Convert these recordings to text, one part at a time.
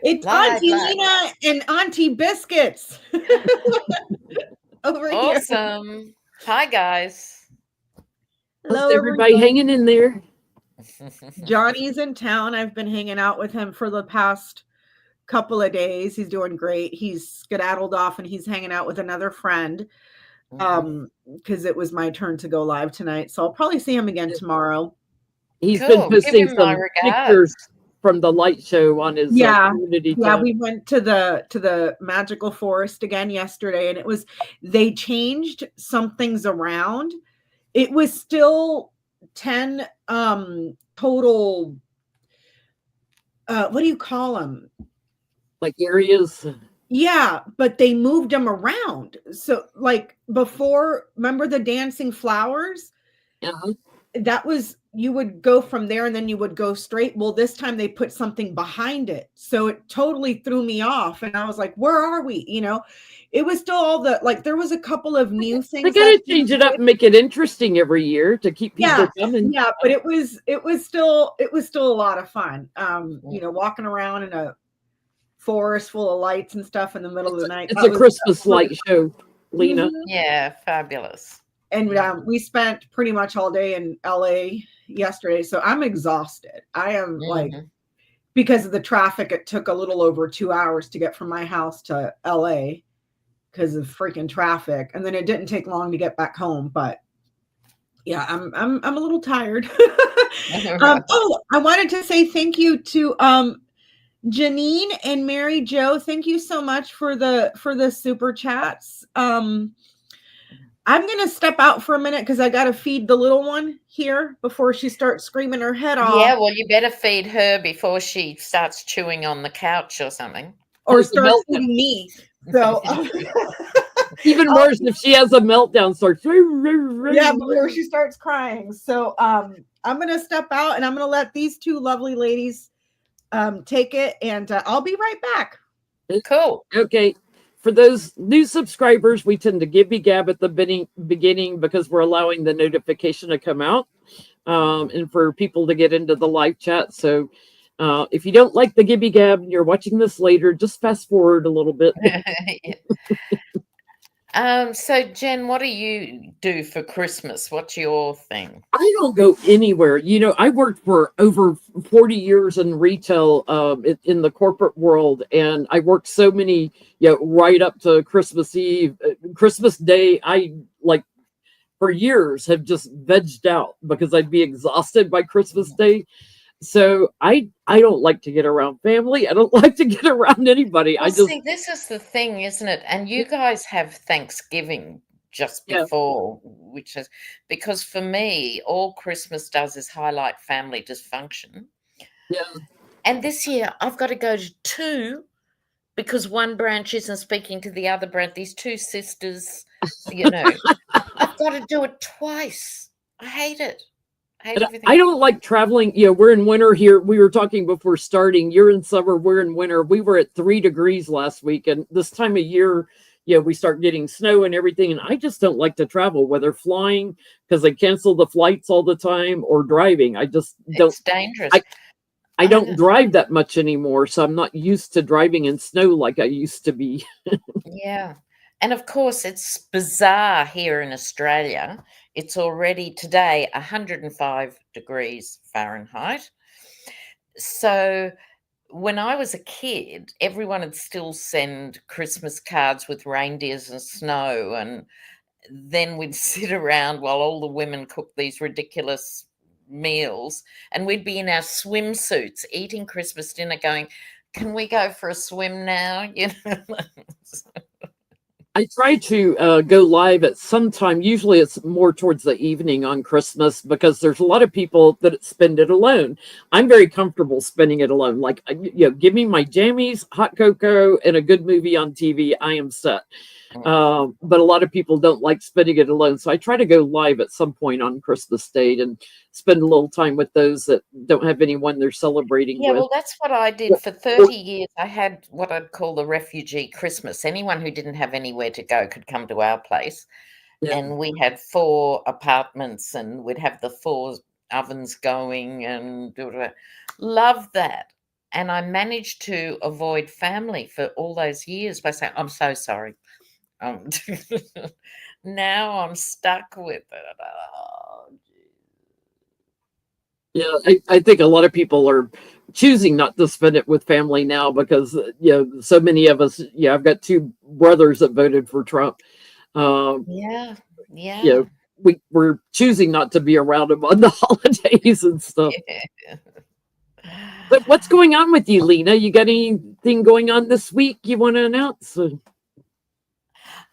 It's Live, Auntie live. Lena and Auntie Biscuits over here. Awesome. Hi, guys. How's Hello, everybody everybody. hanging in there? Johnny's in town. I've been hanging out with him for the past couple of days. He's doing great. He's skedaddled off and he's hanging out with another friend. Because it was my turn to go live tonight. So I'll probably see him again tomorrow. He's been Cool. Give posting him my some pictures regards. from the light show on his Yeah. community Yeah, tab. we went to the magical forest again yesterday, and they changed some things around. It was still 10 total what do you call them? Like areas. Yeah, but they moved them around. So like before, remember the dancing flowers? Uh-huh. That was, you would go from there and then you would go straight. Well, this time they put something behind it. So it totally threw me off. And I was like, where are we? It was still all there was a couple of new They things gotta that change it up and make it interesting every year to keep people coming. yeah, but it was still a lot of fun. Walking around in a forest full of lights and stuff in the middle of the night. It's a Christmas light show, Lena. Yeah, fabulous. And we spent pretty much all day in LA yesterday, so I'm exhausted. I am because of the traffic, it took a little over 2 hours to get from my house to LA because of freaking traffic, and then it didn't take long to get back home. But yeah, I'm a little tired. I wanted to say thank you to Janine and Mary Jo. Thank you so much for the super chats. I'm going to step out for a minute because I got to feed the little one here before she starts screaming her head off. Yeah, well, you better feed her before she starts chewing on the couch or something. Or starts feeding me. So even worse if she has a meltdown, starts. Yeah, before she starts crying. So I'm going to step out and I'm going to let these two lovely ladies take it, and I'll be right back. Cool. Okay. For those new subscribers, we tend to gibby gab at the beginning because we're allowing the notification to come out and for people to get into the live chat. So if you don't like the gibby gab and you're watching this later, just fast forward a little bit. So Jen, what do you do for Christmas? What's your thing? I don't go anywhere. I worked for over 40 years in retail in the corporate world, and I worked so many, right up to Christmas Eve, Christmas Day. I for years have just vegged out because I'd be exhausted by Christmas Day. So I don't like to get around family. I don't like to get around anybody. Well, see, this is the thing, isn't it? And you guys have Thanksgiving just before, which is because for me, all Christmas does is highlight family dysfunction. Yeah. And this year I've got to go to two because one branch isn't speaking to the other branch. These two sisters, I've got to do it twice. I hate it. I don't like traveling. We're in winter here. We were talking before starting. You're in summer. We're in winter. We were at 3 degrees last week. And this time of year, we start getting snow and everything. And I just don't like to travel, whether flying because they cancel the flights all the time or driving. I just don't. It's dangerous. I don't drive that much anymore. So I'm not used to driving in snow like I used to be. Yeah. And of course, it's bizarre here in Australia. It's already today 105 degrees Fahrenheit. So when I was a kid, everyone would still send Christmas cards with reindeers and snow. And then we'd sit around while all the women cooked these ridiculous meals. And we'd be in our swimsuits eating Christmas dinner going, can we go for a swim now? I try to go live at some time. Usually it's more towards the evening on Christmas because there's a lot of people that spend it alone. I'm very comfortable spending it alone. Like, give me my jammies, hot cocoa, and a good movie on TV. I am set. But a lot of people don't like spending it alone. So I try to go live at some point on Christmas Day and spend a little time with those that don't have anyone they're celebrating with. Well, that's what I did for 30 years. I had what I'd call the refugee Christmas. Anyone who didn't have anywhere to go could come to our place. Yeah. And we had 4 apartments and we'd have the 4 ovens going and love that. And I managed to avoid family for all those years by saying, I'm so sorry. Um, now I'm stuck with it. Oh, Yeah, I think a lot of people are choosing not to spend it with family now because so many of us. Yeah, I've got two brothers that voted for Trump. Um, yeah, you yeah, know, we're choosing not to be around them on the holidays and stuff. yeah. But what's going on with you, Lena? You got anything going on this week you want to announce?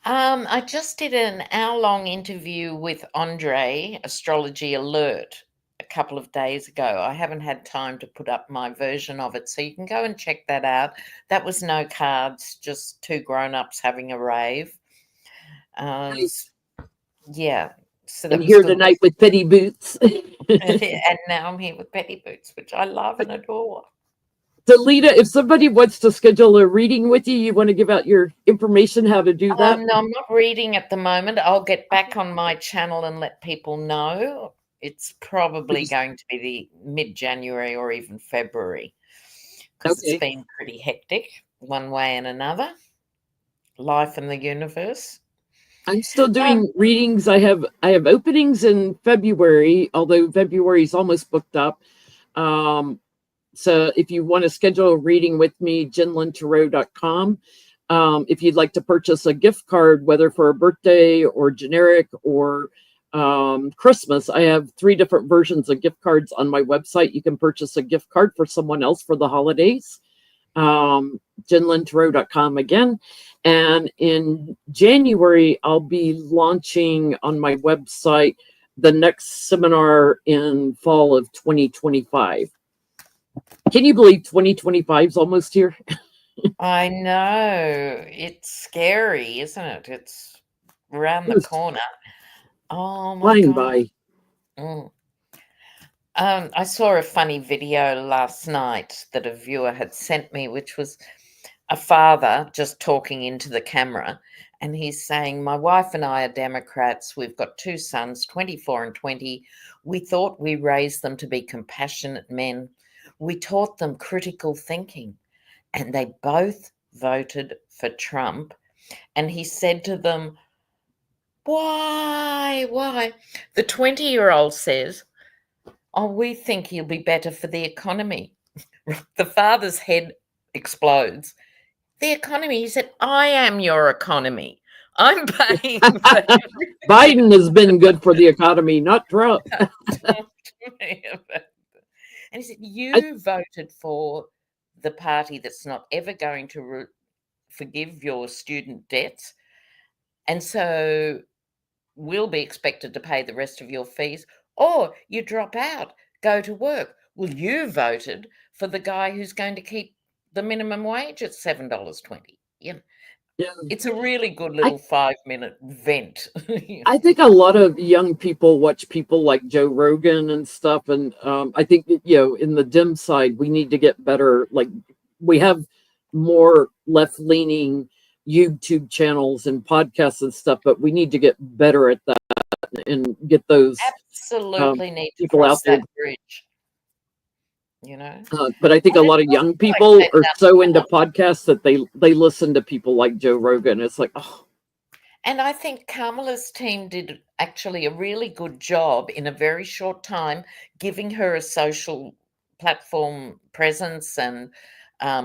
I just did an hour-long interview with Andre, Astrology Alert, a couple of days ago. I haven't had time to put up my version of it, so you can go and check that out. That was no cards, just two grown-ups having a rave. Nice. Yeah, so that And was here good. tonight with Petty Boots. And now I'm here with Petty Boots, which I love and adore. So, Lena, if somebody wants to schedule a reading with you, you want to give out your information how to do that? No, I'm not reading at the moment. I'll get back on my channel and let people know. It's probably going to be the mid-January or even February because it's been pretty hectic one way and another. Life in the universe. I'm still doing readings. I have openings in February, although February is almost booked up. So if you want to schedule a reading with me, jenlintarot.com. If you'd like to purchase a gift card, whether for a birthday or generic or Christmas, I have 3 different versions of gift cards on my website. You can purchase a gift card for someone else for the holidays. jenlintarot.com again. And in January, I'll be launching on my website the next seminar in fall of 2025. Can you believe 2025 is almost here? I know. It's scary, isn't it? It's around the corner. Oh my God. By. I saw a funny video last night that a viewer had sent me, which was a father just talking into the camera. And he's saying, my wife and I are Democrats. We've got 2 sons, 24 and 20. We thought we raised them to be compassionate men. We taught them critical thinking. And they both voted for Trump. And he said to them, why? The 20-year-old says, oh, we think he'll be better for the economy. The father's head explodes. The economy? He said, I am your economy. I'm paying for Biden has been good for the economy, not Trump. And he said, you voted for the party that's not ever going to forgive your student debts. And so will be expected to pay the rest of your fees, or you drop out, go to work. Well, you voted for the guy who's going to keep the minimum wage at $7.20. Yeah. It's a really good little 5-minute vent. I think a lot of young people watch people like Joe Rogan and stuff. And I think, in the dim side, we need to get better. Like, we have more left-leaning YouTube channels and podcasts and stuff, but we need to get better at that and get those absolutely need to people cross out there. that bridge. But I think a lot of young people are so into podcasts that they listen to people like Joe Rogan. It's like, oh. And I think Kamala's team did actually a really good job in a very short time, giving her a social platform presence. And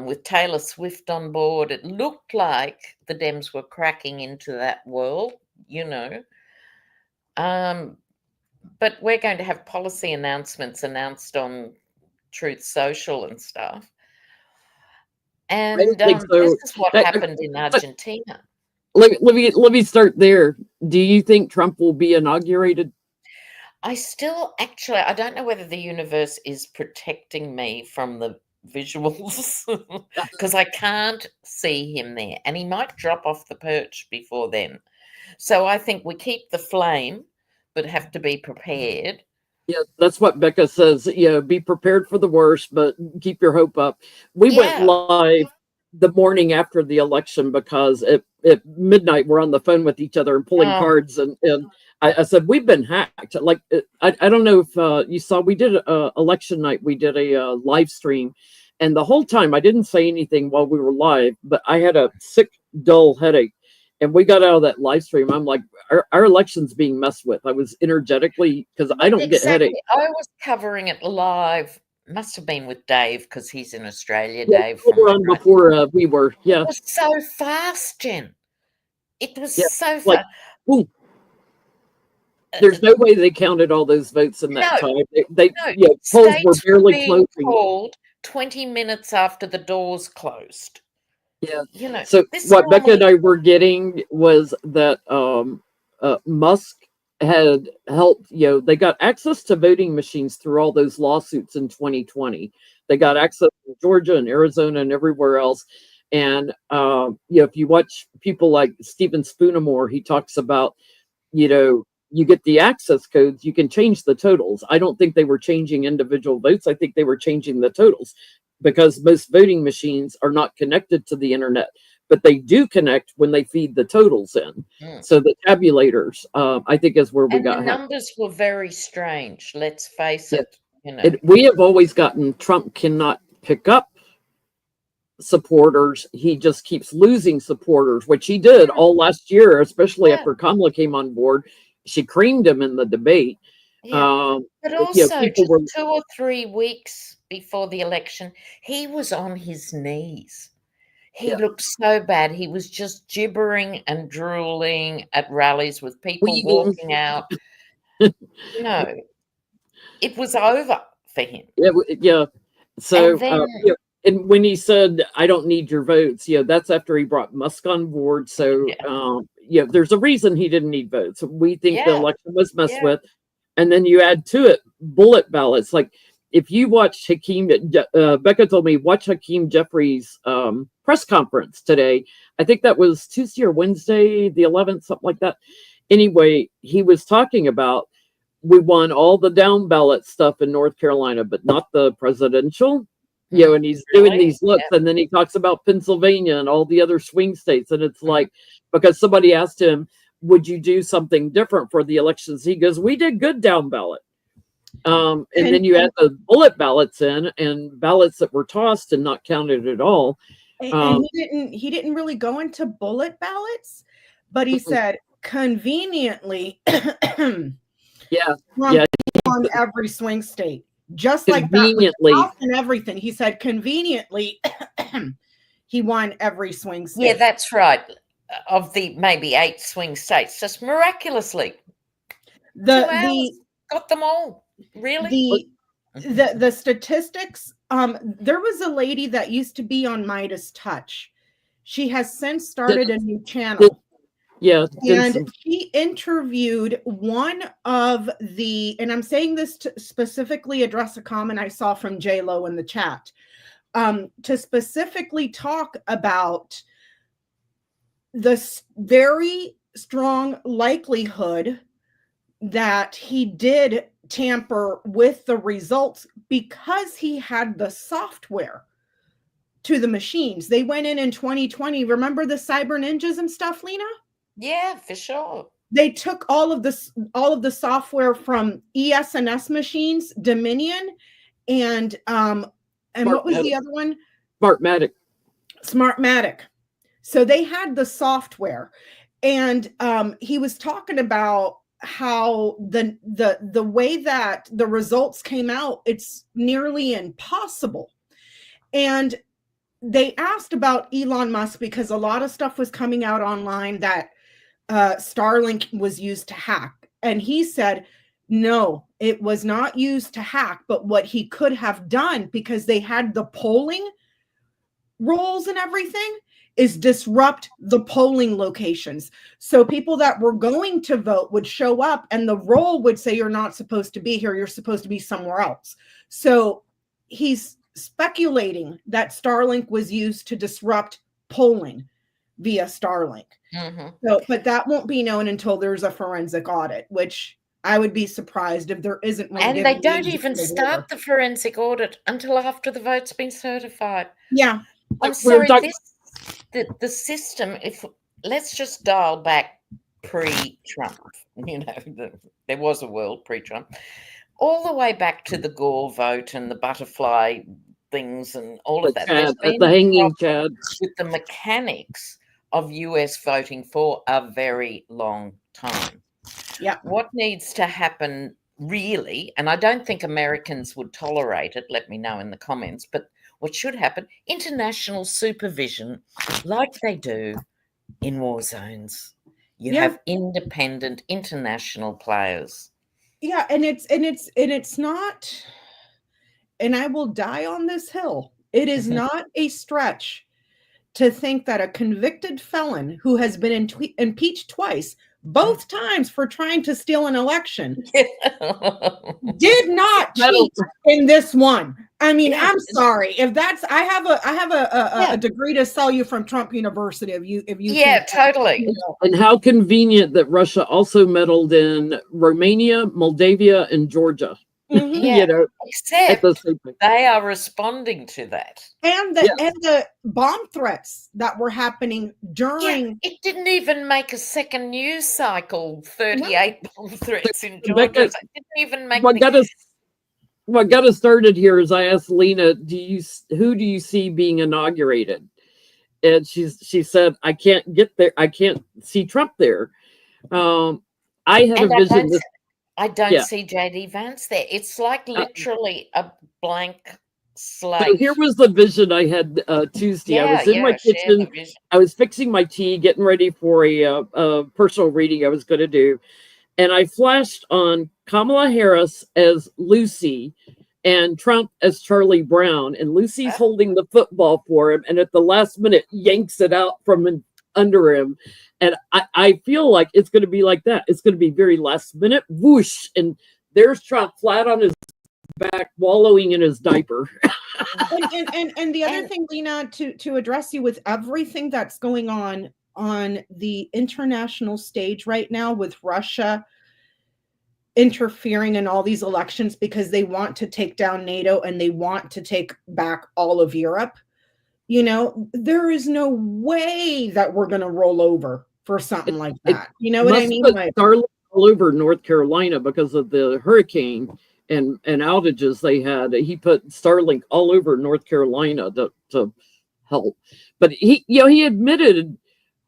with Taylor Swift on board, it looked like the Dems were cracking into that world, But we're going to have policy announcements announced on Truth Social and stuff. And this is what happened in Argentina. Let me start there. Do you think Trump will be inaugurated? I don't know whether the universe is protecting me from the visuals because I can't see him there, and he might drop off the perch before then. So I think we keep the flame, but have to be prepared. Yeah, that's what Becca says. Be prepared for the worst, but keep your hope up. We went live the morning after the election because at midnight we're on the phone with each other and pulling cards, and I said we've been hacked. Like I don't know if you saw, we did election night. We did a live stream, And the whole time I didn't say anything while we were live, but I had a sick, dull headache. And we got out of that live stream. I'm like, our election's being messed with. I was energetically, because I don't get headaches. I was covering it live. Must have been with Dave because he's in Australia. Yeah, Dave we from were on before we were. Yeah, it was so fast, Jen. It was yeah. so Like, fast. ooh, there's no way they counted all those votes in that time. Polls were barely closing. Called 20 minutes after the doors closed. Yeah. You know, so what Becca and I were getting was that Musk had helped, they got access to voting machines through all those lawsuits in 2020. They got access to Georgia and Arizona and everywhere else. And, if you watch people like Stephen Spoonamore, he talks about, you get the access codes, you can change the totals. I don't think they were changing individual votes. I think they were changing the totals because most voting machines are not connected to the internet, but they do connect when they feed the totals in. So the tabulators, I think, is where we got the numbers were very strange. Let's face it. We have always gotten Trump cannot pick up supporters. He just keeps losing supporters, which he did all last year, especially after Kamala came on board. She creamed him in the debate. But also, just 2 or 3 weeks before the election, he was on his knees. He looked so bad. He was just gibbering and drooling at rallies with people walking out. It was over for him. Yeah. So, and when he said, "I don't need your votes," that's after he brought Musk on board. So, there's a reason he didn't need votes. We think the election was messed with. And then you add to it bullet ballots. Like if you watch Hakeem, Becca told me, watch Hakeem Jeffries' press conference today. I think that was Tuesday or Wednesday, the 11th, something like that. Anyway, he was talking about, we won all the down ballot stuff in North Carolina, but not the presidential. And he's doing these looks, and then he talks about Pennsylvania and all the other swing states. And it's like, because somebody asked him, would you do something different for the elections? He goes, we did good down ballot. And then you add the bullet ballots in, and ballots that were tossed and not counted at all. And he didn't really go into bullet ballots, but he said conveniently, on every swing state, just like that, and everything. He said conveniently, he won every swing state. Yeah, that's right. Of the maybe 8 swing states, just miraculously, got them all. Really, the statistics. There was a lady that used to be on Midas Touch. She has since started a new channel. And she interviewed one of the, and I'm saying this to specifically address a comment I saw from J-Lo in the chat, to specifically talk about the very strong likelihood that he did tamper with the results because he had the software to the machines. They went in 2020. Remember the cyber ninjas and stuff, Lena? Yeah, for sure. They took all of the software from ES&S machines, Dominion, and what was the other one? Smartmatic. So they had the software, and he was talking about how the way that the results came out, it's nearly impossible. And they asked about Elon Musk because a lot of stuff was coming out online that Starlink was used to hack. And he said, no, it was not used to hack, but what he could have done, because they had the polling rules and everything, is disrupt the polling locations. So people that were going to vote would show up and the roll would say, you're not supposed to be here. You're supposed to be somewhere else. So he's speculating that Starlink was used to disrupt polling via Starlink. So, but that won't be known until there's a forensic audit, which I would be surprised if there isn't one. And they don't even start the forensic audit until after the vote's been certified. Yeah. I'm sorry, the system, if let's just dial back pre-Trump, there was a world pre-Trump, all the way back to the Gore vote and the butterfly things and all of that. Chad, There's been the hanging problems Chad. with the mechanics of US voting for a very long time. Yeah. What needs to happen really, and I don't think Americans would tolerate it, let me know in the comments, but what should happen, international supervision like they do in war zones. You have independent international players. Yeah, and it's not, and I will die on this hill. It is not a stretch to think that a convicted felon who has been impeached twice, both times for trying to steal an election, did not cheat in this one. I mean, I'm sorry if that's. I have a degree to sell you from Trump University. If you yeah, totally. You know. And how convenient that Russia also meddled in Romania, Moldavia, and Georgia. Yeah, you know, except they are responding to that. And the bomb threats that were happening during it didn't even make a second news cycle. 38 bomb threats in Georgia. It didn't even make what got us started here is I asked Lena, who do you see being inaugurated? And she said, I can't get there. I can't see Trump there. I had a vision. I don't see JD Vance there. It's like literally a blank slate. So here was the vision I had Tuesday. I was in my kitchen. I was fixing my tea, getting ready for a personal reading I was going to do. And I flashed on Kamala Harris as Lucy and Trump as Charlie Brown. And Lucy's holding the football for him. And at the last minute, yanks it out from under him. And I feel like it's going to be like that. It's going to be very last minute, whoosh. And there's Trump flat on his back, wallowing in his diaper. and the other thing, Lena, to address you with everything that's going on the international stage right now with Russia interfering in all these elections because they want to take down NATO and they want to take back all of Europe. You know, there is no way that we're going to roll over for something like that. You know what I mean? Like Starlink all over North Carolina because of the hurricane and outages they had. He put Starlink all over North Carolina to help. But he admitted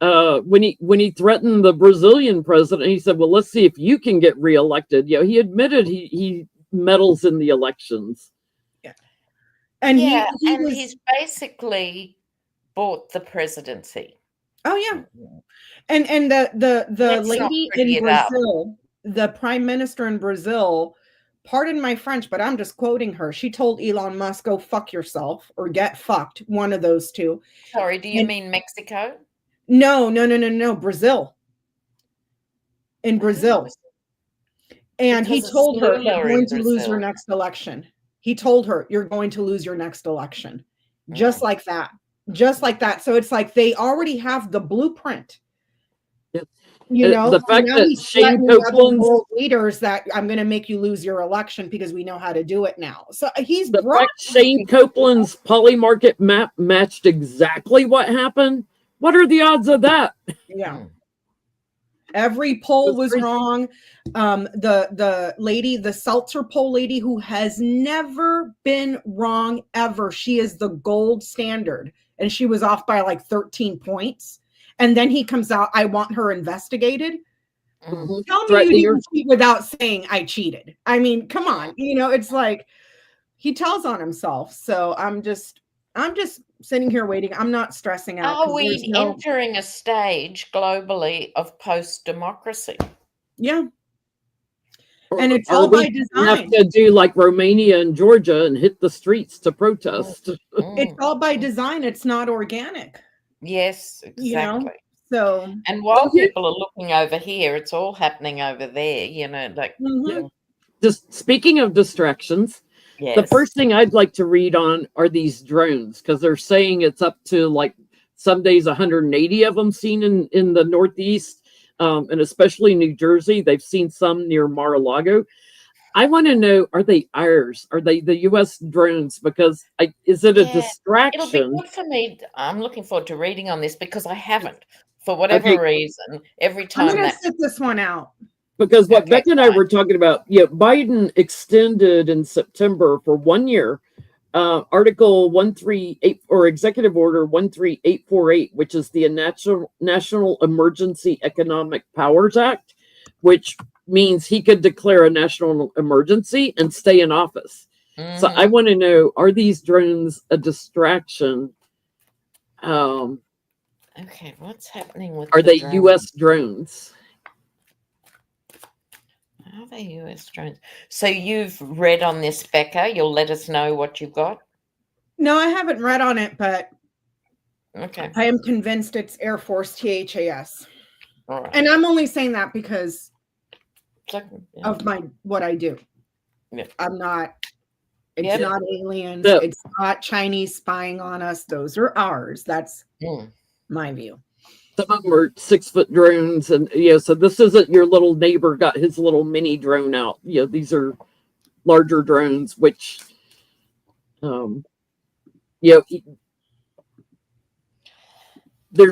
when he threatened the Brazilian president, he said, "Well, let's see if you can get reelected." He admitted he meddles in the elections. And he's basically bought the presidency. Oh yeah, and the lady in Brazil, the prime minister in Brazil, pardon my French, but I'm just quoting her. She told Elon Musk, "Go fuck yourself or get fucked." One of those two. Sorry, do you mean Mexico? No, Brazil. In Brazil, and he told her, "You're going to lose your next election." He told her, "You're going to lose your next election." Just like that. Just like that. So it's like they already have the blueprint. You know, the fact that Shane Copeland's leaders that I'm going to make you lose your election because we know how to do it now. So he's the fact Shane Copeland's PolyMarket map matched exactly what happened. What are the odds of that? Yeah. Every poll was wrong. The lady, the Seltzer poll lady, who has never been wrong ever. She is the gold standard. And she was off by like 13 points. And then he comes out, "I want her investigated." Mm-hmm. Tell me you didn't cheat without saying I cheated. I mean, come on. You know, it's like he tells on himself. So I'm just sitting here waiting. I'm not stressing out. Are we entering a stage globally of post-democracy? Yeah. And it's all by design. Have to do like Romania and Georgia and hit the streets to protest. It's all by design. It's not organic. Yes, exactly. You know? So, and while people are looking over here, it's all happening over there. You know, like just speaking of distractions. Yes. The first thing I'd like to read on are these drones, because they're saying it's up to like some days 180 of them seen in the Northeast, and especially New Jersey. They've seen some near Mar-a-Lago. I want to know, are they ours? Are they the U.S. drones? Because is it a distraction? It'll be good for me. I'm looking forward to reading on this because I haven't, for whatever reason, every time. I'm going to sit this one out. Because what Becky and I were talking about, Biden extended in September for 1 year Article 138 or Executive Order 13848, which is the National Emergency Economic Powers Act, which means he could declare a national emergency and stay in office. So I want to know, are these drones a distraction? Okay, what's happening with Are they drones? U.S. drones? Are they US drones? So you've read on this, Becca. You'll let us know what you've got? No, I haven't read on it, but okay, I am convinced it's Air Force THAS. all right. And I'm only saying that because yeah. of what I do. Yeah. I'm not, it's Yep. not aliens. No. It's not Chinese spying on us. Those are ours. That's my view. Some of them are 6-foot drones, and so this isn't your little neighbor got his little mini drone out. These are larger drones, which there's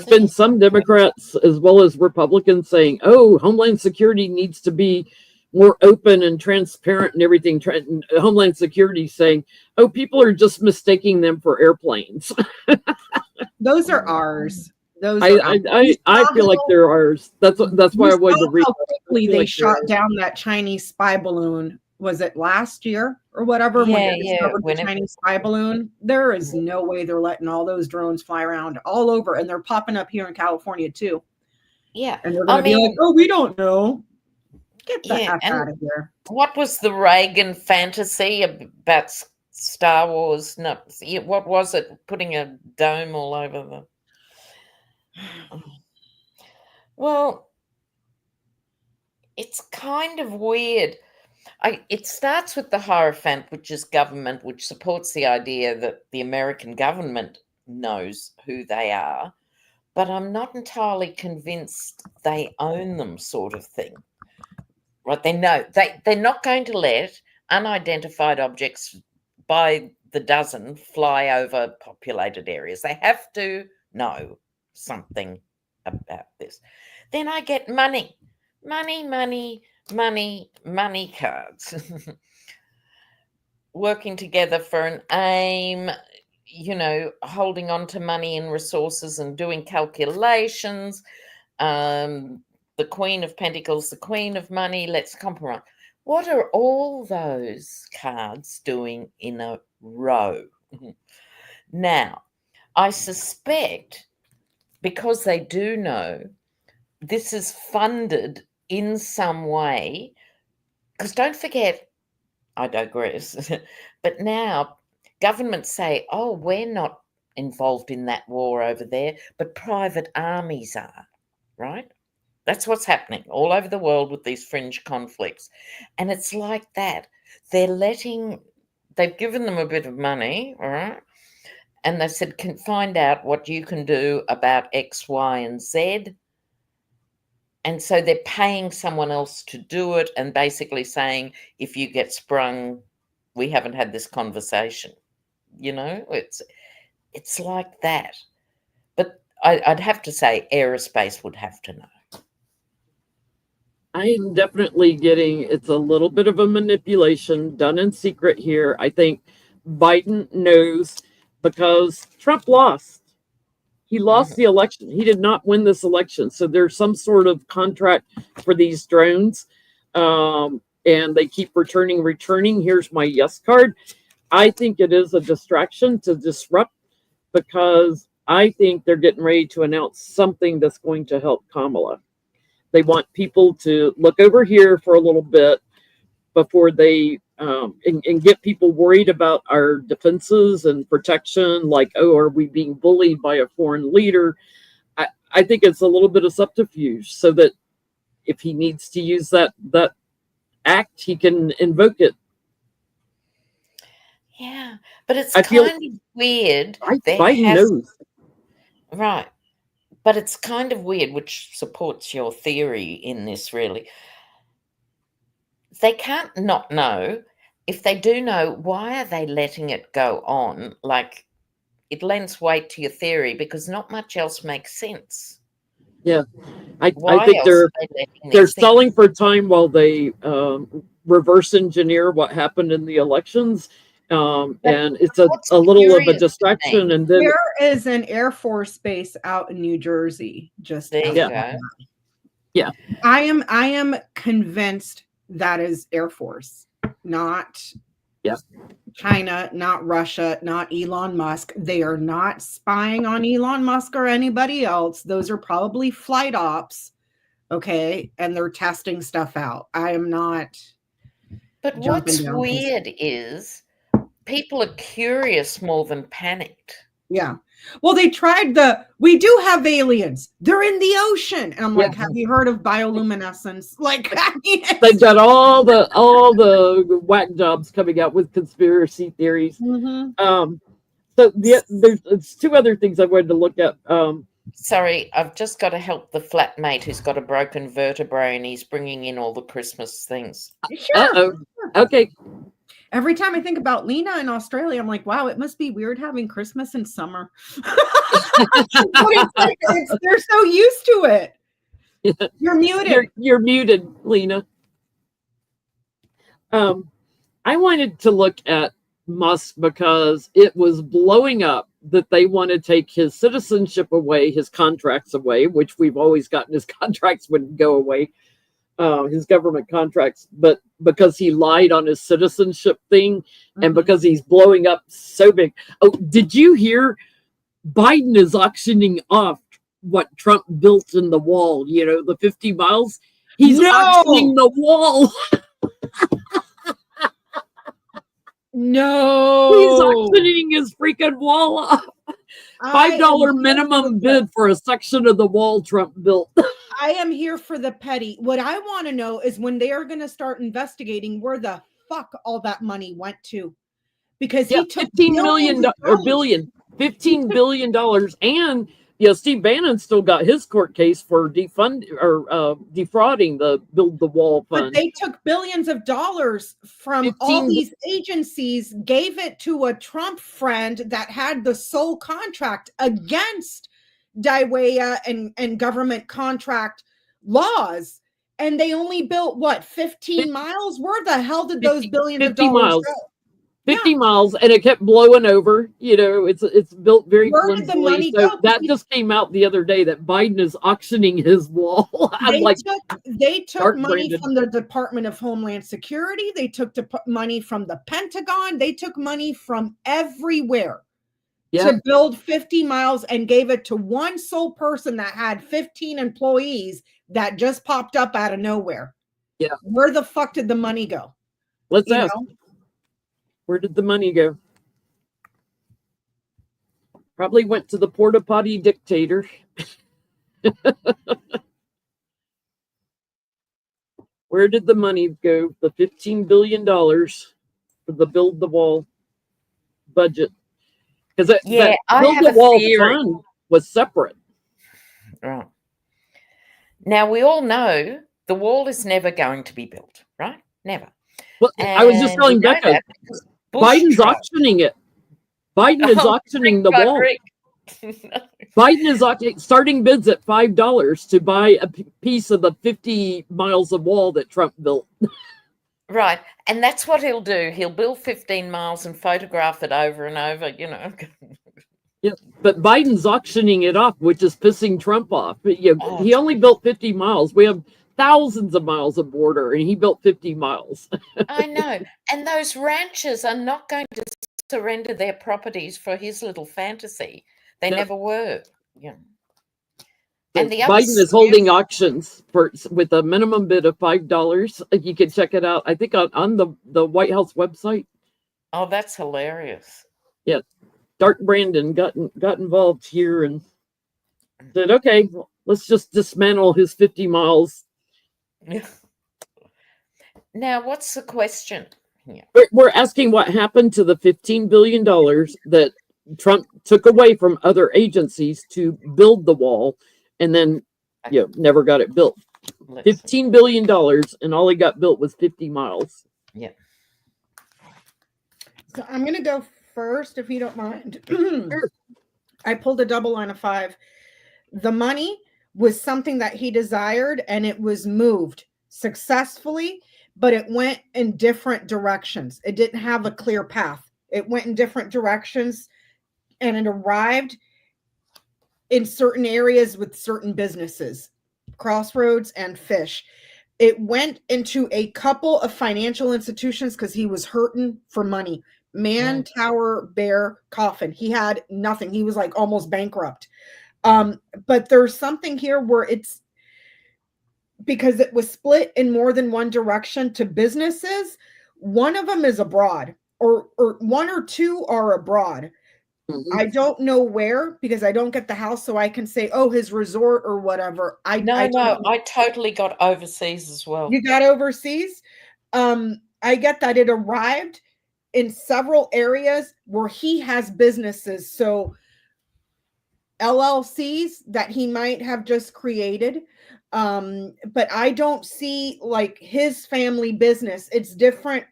been some Democrats as well as Republicans saying, oh, Homeland Security needs to be more open and transparent and everything. Homeland Security saying, oh, people are just mistaking them for airplanes. Those are ours. Those I feel like they're ours. That's why I wanted to read. How quickly they shot down that Chinese spy balloon. Was it last year or whatever? When they discovered the Chinese spy balloon, there is no way they're letting all those drones fly around all over, and they're popping up here in California too. Yeah, and they're going to be like, "Oh, we don't know." Get the heck out of here! What was the Reagan fantasy about Star Wars? No, what was it? Putting a dome all over the. Well, it's kind of weird. It starts with the Hierophant, which is government, which supports the idea that the American government knows who they are, but I'm not entirely convinced they own them, sort of thing. Right? They know they're not going to let unidentified objects by the dozen fly over populated areas. They have to know something about this. Then I get money cards working together for an aim, holding on to money and resources and doing calculations. The Queen of Pentacles, the Queen of Money, let's compromise. What are all those cards doing in a row? Now, I suspect because they do know this is funded in some way, because don't forget, I digress, but now governments say, oh, we're not involved in that war over there, but private armies are, right? That's what's happening all over the world with these fringe conflicts. And it's like that. They've given them a bit of money, all right? And they said, can find out what you can do about X, Y, and Z. And so they're paying someone else to do it and basically saying, if you get sprung, we haven't had this conversation. It's like that. But I'd have to say aerospace would have to know. I'm definitely getting it's a little bit of a manipulation done in secret here. I think Biden knows because Trump lost. He lost the election. He did not win this election. So there's some sort of contract for these drones. And they keep returning. Here's my yes card. I think it is a distraction to disrupt because I think they're getting ready to announce something that's going to help Kamala. They want people to look over here for a little bit before they and get people worried about our defenses and protection. Like, oh, are we being bullied by a foreign leader? I think it's a little bit of subterfuge so that if he needs to use that act, he can invoke it. Yeah, but it's kind of weird. Biden knows. Right. But it's kind of weird, which supports your theory in this, really. They can't not know. If they do know, why are they letting it go on? Like, it lends weight to your theory because not much else makes sense. Yeah. I think they're selling for time while they reverse engineer what happened in the elections. and it's What's a little of a curious to distraction. me, And then, There is an Air Force base out in New Jersey. Just there you Yeah. go. yeah, I am convinced that is Air Force, not Yeah. China, not Russia, not Elon Musk. They are not spying on Elon Musk or anybody else. Those are probably flight ops, okay? And they're testing stuff out. I am not But jumping what's down. weird is people are curious more than panicked. Yeah. Well, they tried we do have aliens. They're in the ocean. And I'm like, have you heard of bioluminescence? Like, I mean, they've got all the whack jobs coming out with conspiracy theories. So there's two other things I wanted to look at. Sorry, I've just got to help the flatmate who's got a broken vertebrae and he's bringing in all the Christmas things. sure. Okay. Every time I think about Lena in Australia, I'm like, wow, it must be weird having Christmas in summer. They're so used to it. You're muted. You're muted, Lena. I wanted to look at Musk because it was blowing up that they want to take his citizenship away, his contracts away, which we've always gotten his contracts wouldn't go away, his government contracts, but because he lied on his citizenship thing and because he's blowing up so big. Oh, did you hear Biden is auctioning off what Trump built in the wall, the 50 miles? He's auctioning the wall. No. He's auctioning his freaking wall off. $5 minimum bid for a section of the wall Trump built. I am here for the petty. What I want to know is when they are going to start investigating where the fuck all that money went to. Because he took $15 billion. And Steve Bannon still got his court case for defrauding the Build the Wall fund. But they took billions of dollars from all these agencies, gave it to a Trump friend that had the sole contract against DIWEA and government contract laws. And they only built 15 miles? Where the hell did those billions of dollars go? 50 miles, and it kept blowing over. It's built very flimsily. So that just came out the other day that Biden is auctioning his wall. They took money from the Department of Homeland Security. They took money from the Pentagon. They took money from everywhere to build 50 miles and gave it to one sole person that had 15 employees that just popped up out of nowhere. Yeah. Where the fuck did the money go? Let's ask. Where did the money go? Probably went to the porta potty dictator. Where did the money go? The $15 billion for the Build the Wall budget. Because that Build the Wall fund was separate. Right. Now, we all know the wall is never going to be built, right? Never. Well, I was just telling Becca, Biden's auctioning it. Biden is auctioning the wall. Biden is starting bids at $5 to buy a piece of the 50 miles of wall that Trump built. Right. And that's what he'll do. He'll build 15 miles and photograph it over and over, Yeah, but Biden's auctioning it off, which is pissing Trump off. He only built 50 miles. We have thousands of miles of border, and he built 50 miles. I know. And those ranchers are not going to surrender their properties for his little fantasy. They never were. And Biden is holding auctions with a minimum bid of $5. You can check it out, I think, on the White House website. Oh, that's hilarious. Yeah. Dark Brandon got involved here and said, okay, let's just dismantle his 50 miles. Yeah. Now, what's the question? Yeah. We're asking what happened to the $15 billion that Trump took away from other agencies to build the wall and then never got it built. $15 billion, and all he got built was 50 miles. Yeah. So I'm going to go first, if you don't mind. I pulled a double on a 5. The money was something that he desired, and it was moved successfully, but it went in different directions. It didn't have a clear path. It went in different directions, and it arrived in certain areas with certain businesses, Crossroads and Fish. It went into a couple of financial institutions because he was hurting for money. Man, Tower, Bear, Coffin. He had nothing. He was like almost bankrupt. But there's something here where it's because it was split in more than one direction to businesses. One of them is abroad, or one or two are abroad. I don't know where because I don't get the house, so I can say, oh, his resort or whatever. I totally got overseas as well. You got overseas? I get that it arrived in several areas where he has businesses. So LLCs that he might have just created. But I don't see like his family business. It's different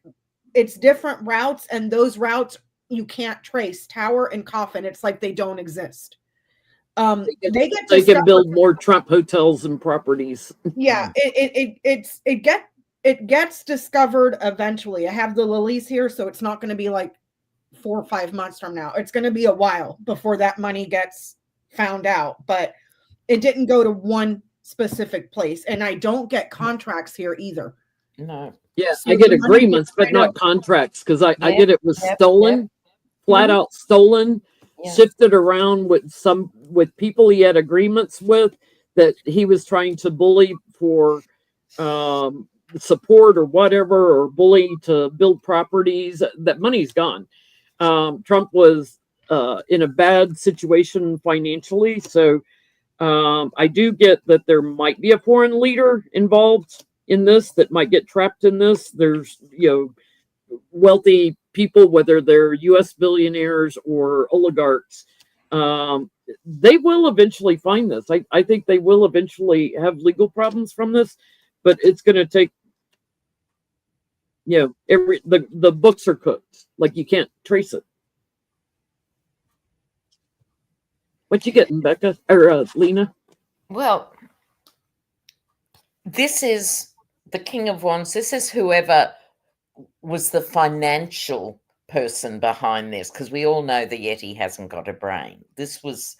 routes, and those routes you can't trace. Tower and Coffin, it's like they don't exist. They can build more Trump hotels and properties. Yeah, it gets discovered eventually. I have the release here, so it's not going to be like 4 or 5 months from now. It's going to be a while before that money gets found out, but it didn't go to one specific place, and I don't get contracts here either. No. Yeah, so I get agreements, but not contracts, because I get it was stolen, flat out stolen, shifted around with people he had agreements with that he was trying to bully for support or whatever, or bully to build properties. That money's gone. Trump was in a bad situation financially, so I do get that there might be a foreign leader involved in this that might get trapped in this. There's, wealthy people, whether they're U.S. billionaires or oligarchs, they will eventually find this. I think they will eventually have legal problems from this, but it's going to take, the books are cooked. Like, you can't trace it. What you getting, Becca or Lena? Well, this is the King of Wands. This is whoever was the financial person behind this, because we all know the Yeti hasn't got a brain. This was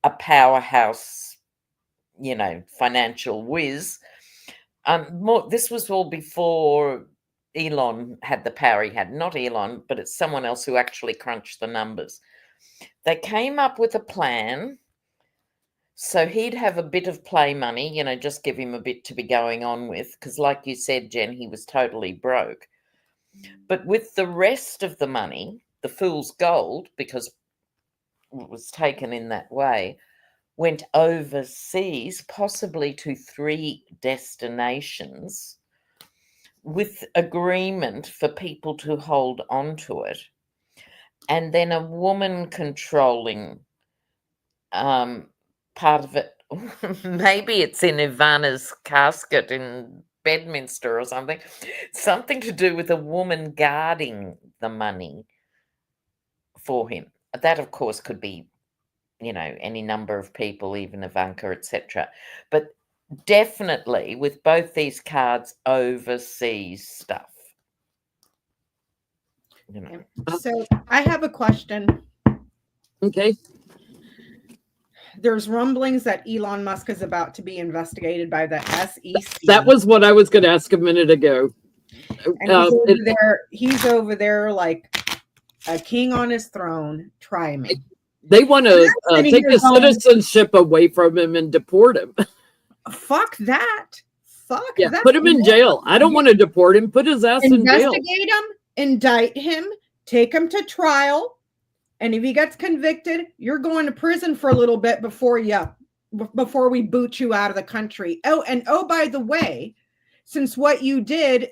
a powerhouse, financial whiz. This was all before Elon had the power he had. Not Elon, but it's someone else who actually crunched the numbers. They came up with a plan so he'd have a bit of play money, just give him a bit to be going on with, because like you said, Jen, he was totally broke. But with the rest of the money, the fool's gold, because it was taken in that way, went overseas, possibly to 3 destinations, with agreement for people to hold on to it. And then a woman controlling part of it. Maybe it's in Ivana's casket in Bedminster or something. Something to do with a woman guarding the money for him. That, of course, could be, any number of people, even Ivanka, etc. But definitely with both these cards, overseas stuff. So I have a question. Okay. There's rumblings that Elon Musk is about to be investigated by the SEC. That was what I was going to ask a minute ago. And he's over there like a king on his throne. Try me. They want to take his citizenship away from him and deport him. Fuck that. Fuck that. Put him in jail. I don't want to deport him. Put his ass in jail. Investigate him, indict him, take him to trial. And if he gets convicted, you're going to prison for a little bit before we boot you out of the country. Oh, by the way, since what you did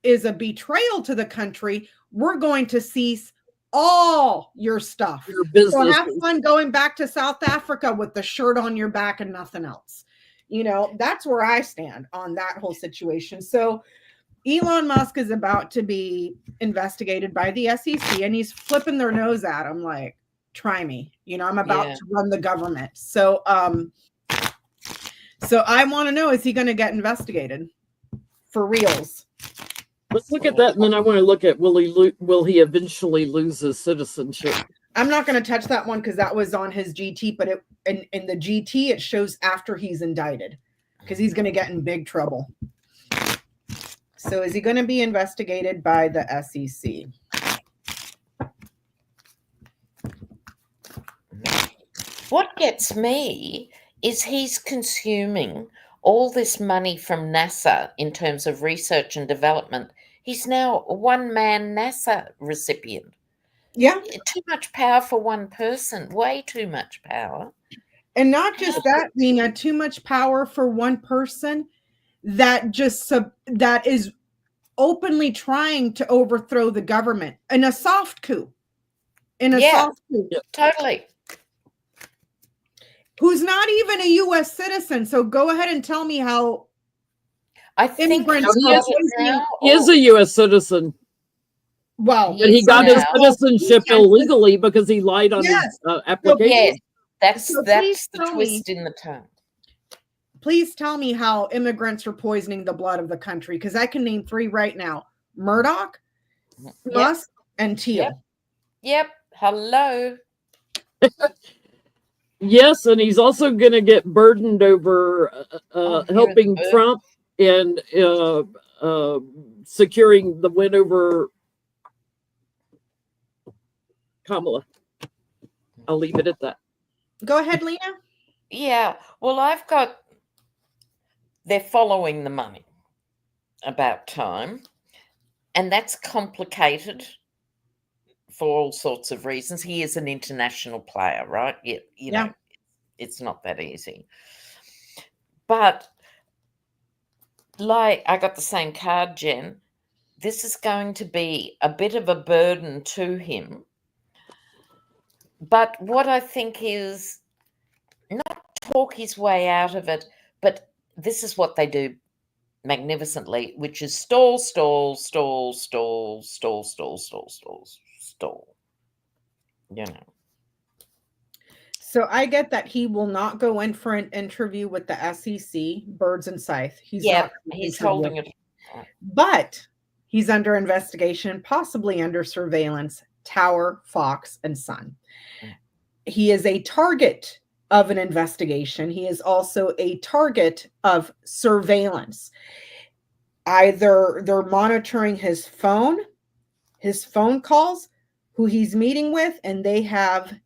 is a betrayal to the country, we're going to cease all your stuff. Your business. So have fun going back to South Africa with the shirt on your back and nothing else. That's where I stand on that whole situation. So Elon Musk is about to be investigated by the SEC, and he's flipping their nose at him like, try me. I'm about to run the government. So I want to know, is he going to get investigated for reals? Let's look at that, and then I want to look at will he eventually lose his citizenship? I'm not going to touch that one because that was on his GT, but in the GT it shows after he's indicted because he's going to get in big trouble. So is he going to be investigated by the SEC? What gets me is he's consuming all this money from NASA in terms of research and development. He's now a one-man NASA recipient. Yeah. Too much power for one person. Way too much power. And not just that, Lena, too much power for one person that is openly trying to overthrow the government in a soft coup. Soft coup. Totally. Who's not even a U.S. citizen. So go ahead and tell me how I think he is a U.S. citizen. Well, but he got his citizenship illegally because he lied on his application. Yes, that's the twist in the tongue. Please tell me how immigrants are poisoning the blood of the country, because I can name 3 right now: Murdoch, Musk, and Teal. Yep. Hello. Yes, and he's also going to get burdened over helping Trump and securing the win over Kamala. I'll leave it at that. Go ahead, Lena. Yeah. Well, they're following the money about time, and that's complicated for all sorts of reasons. He is an international player, right? You know, it's not that easy. But like I got the same card, Jen, this is going to be a bit of a burden to him. But what I think is not talk his way out of it, but this is what they do magnificently, which is stall. You know. So I get that he will not go in for an interview with the SEC, Birds and Scythe. He's holding it. But he's under investigation, possibly under surveillance, Tower, Fox, and Sun. He is a target of an investigation. He is also a target of surveillance. Either they're monitoring his phone calls, who he's meeting with, and they have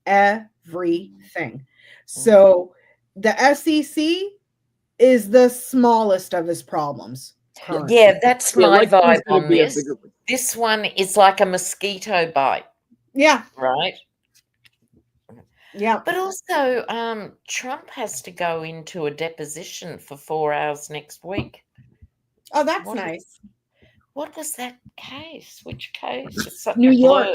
everything. So the SEC is the smallest of his problems. Currently. Yeah, that's my vibe on this. This one is like a mosquito bite. Yeah. Right? Yeah. But also, Trump has to go into a deposition for 4 hours next week. Oh, that's nice. What was that case? Which case? It's New York.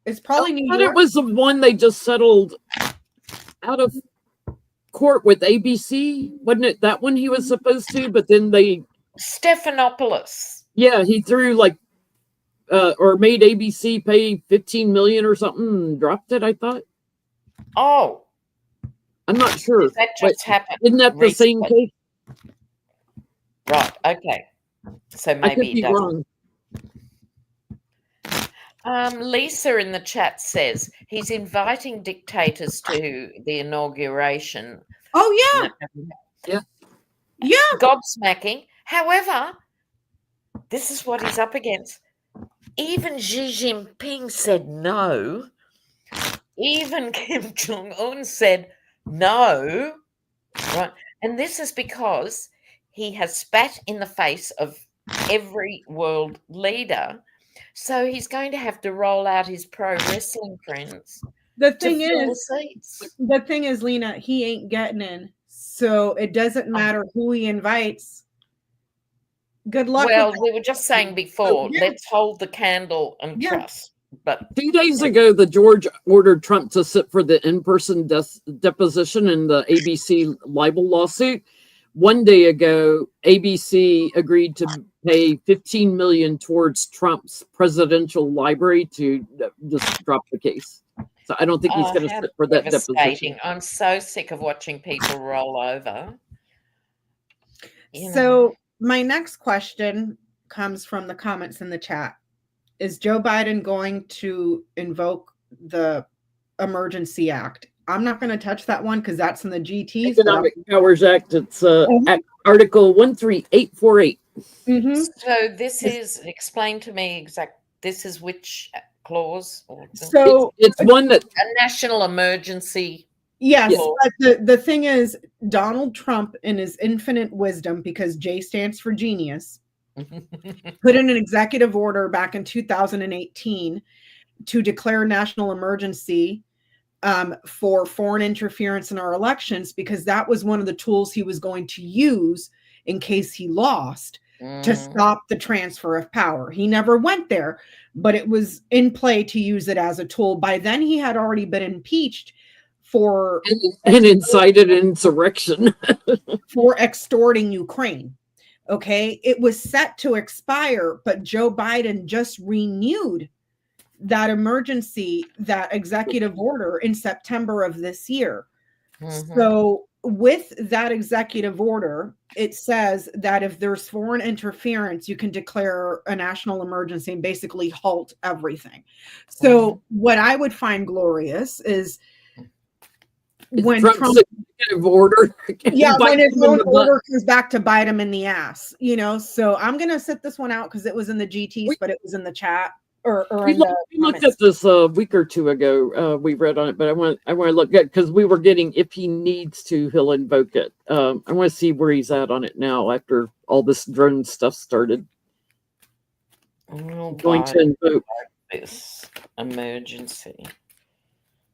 It's probably New York. It was the one they just settled out of court with ABC. Wasn't it that one he was supposed to? But then they... Stephanopoulos. Yeah, he threw or made ABC pay $15 million or something and dropped it, I thought. Oh. I'm not sure. That just happened. Isn't that the same case? Right, okay. So maybe I could be wrong. Lisa in the chat says he's inviting dictators to the inauguration. Oh, yeah. Yeah. Gobsmacking. However, this is what he's up against. Even Xi Jinping said no. Even Kim Jong-un said no. Right. And this is because he has spat in the face of every world leader. So he's going to have to roll out his pro wrestling friends. The thing is, Lena, he ain't getting in. So it doesn't matter who he invites. Good luck. Well, we were just saying before, let's hold the candle and trust. But 2 days ago, the George ordered Trump to sit for the in-person deposition in the ABC libel lawsuit. 1 day ago, ABC agreed to pay $15 million towards Trump's presidential library to just drop the case. So I don't think he's going to sit for that deposition. I'm so sick of watching people roll over. So my next question comes from the comments in the chat. Is Joe Biden going to invoke the Emergency Act? I'm not going to touch that one because that's in the GTs. Economic Powers Act. It's Article 13848. So this is, explain to me this is which clause? So it's one that a national emergency. Yes, but the thing is, Donald Trump, in his infinite wisdom, because J stands for genius, put in an executive order back in 2018 to declare national emergency for foreign interference in our elections, because that was one of the tools he was going to use in case he lost to stop the transfer of power. He never went there, but it was in play to use it as a tool. By then, he had already been impeached for and incited insurrection for extorting Ukraine. Okay, it was set to expire, but Joe Biden just renewed that emergency, that executive order in September of this year. So with that executive order, it says that if there's foreign interference, you can declare a national emergency and basically halt everything. So what I would find glorious is when Trump's executive order, when his own order comes back to bite him in the ass, So I'm gonna sit this one out because it was in the GTs, but it was in the chat or in the we looked at this a week or two ago. We read on it, but I want to look at, because we were getting, if he needs to, he'll invoke it. I want to see where he's at on it now after all this drone stuff started. Going to invoke this emergency.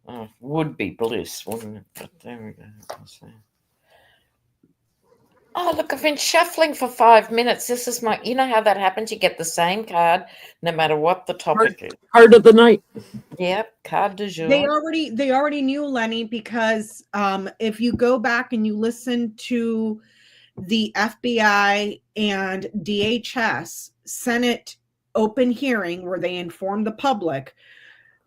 Oh, would be bliss, wouldn't it? But there we go. Oh, look, I've been shuffling for 5 minutes. This is my, you know how that happens? You get the same card no matter what the topic is. Card of the night. Yep, card du jour. They already knew, Lenny, because if you go back and you listen to the FBI and DHS Senate open hearing where they informed the public,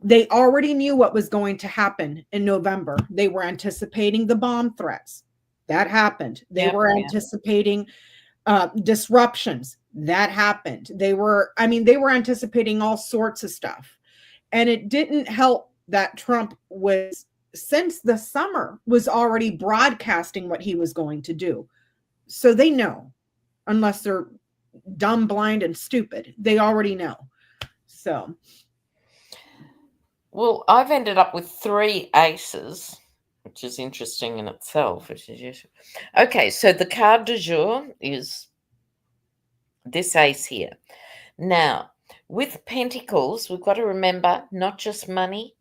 they already knew what was going to happen in November. They were anticipating the bomb threats. That happened. They were anticipating disruptions. That happened. They were anticipating all sorts of stuff. And it didn't help that Trump was, since the summer, was already broadcasting what he was going to do. So they know, unless they're dumb, blind, and stupid. They already know. So... Well, I've ended up with 3 aces, which is interesting in itself. Okay, so the card du jour is this ace here. Now, with pentacles, we've got to remember not just money,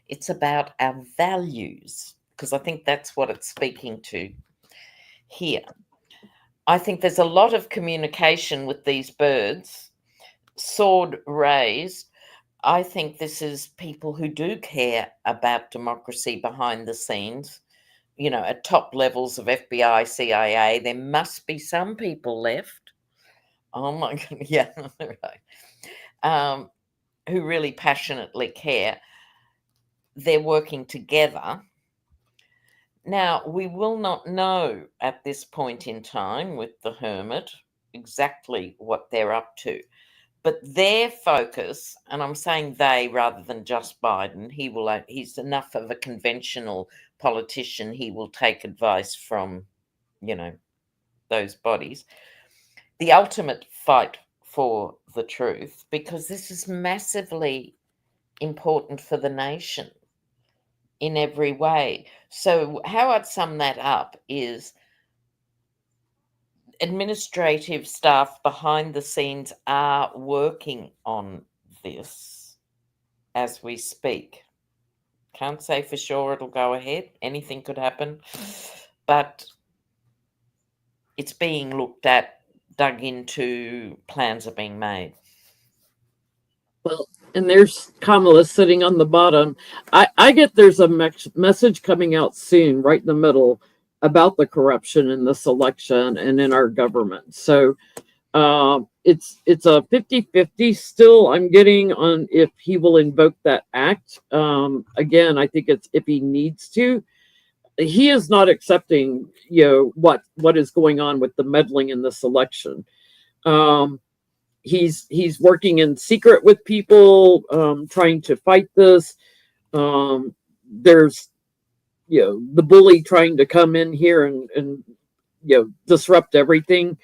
it's about our values, because I think that's what it's speaking to here. I think there's a lot of communication with these birds, sword raised. I think this is people who do care about democracy behind the scenes, at top levels of FBI, CIA. There must be some people left. Oh my God, yeah, right. Who really passionately care. They're working together. Now, we will not know at this point in time with the Hermit exactly what they're up to. But their focus, and I'm saying they rather than just Biden, he's enough of a conventional politician, he will take advice from, those bodies. The ultimate fight for the truth, because this is massively important for the nation in every way. So how I'd sum that up is administrative staff behind the scenes are working on this as we speak. Can't say for sure it'll go ahead. Anything could happen. But it's being looked at, dug into, plans are being made. Well, and there's Kamala sitting on the bottom. I get there's a message coming out soon, right in the middle, about the corruption in this election and in our government. So it's a 50-50 still I'm getting on if he will invoke that act. Again, I think it's if he needs to. He is not accepting, what is going on with the meddling in this election. he's working in secret with people, trying to fight this. There's the bully trying to come in here and disrupt everything.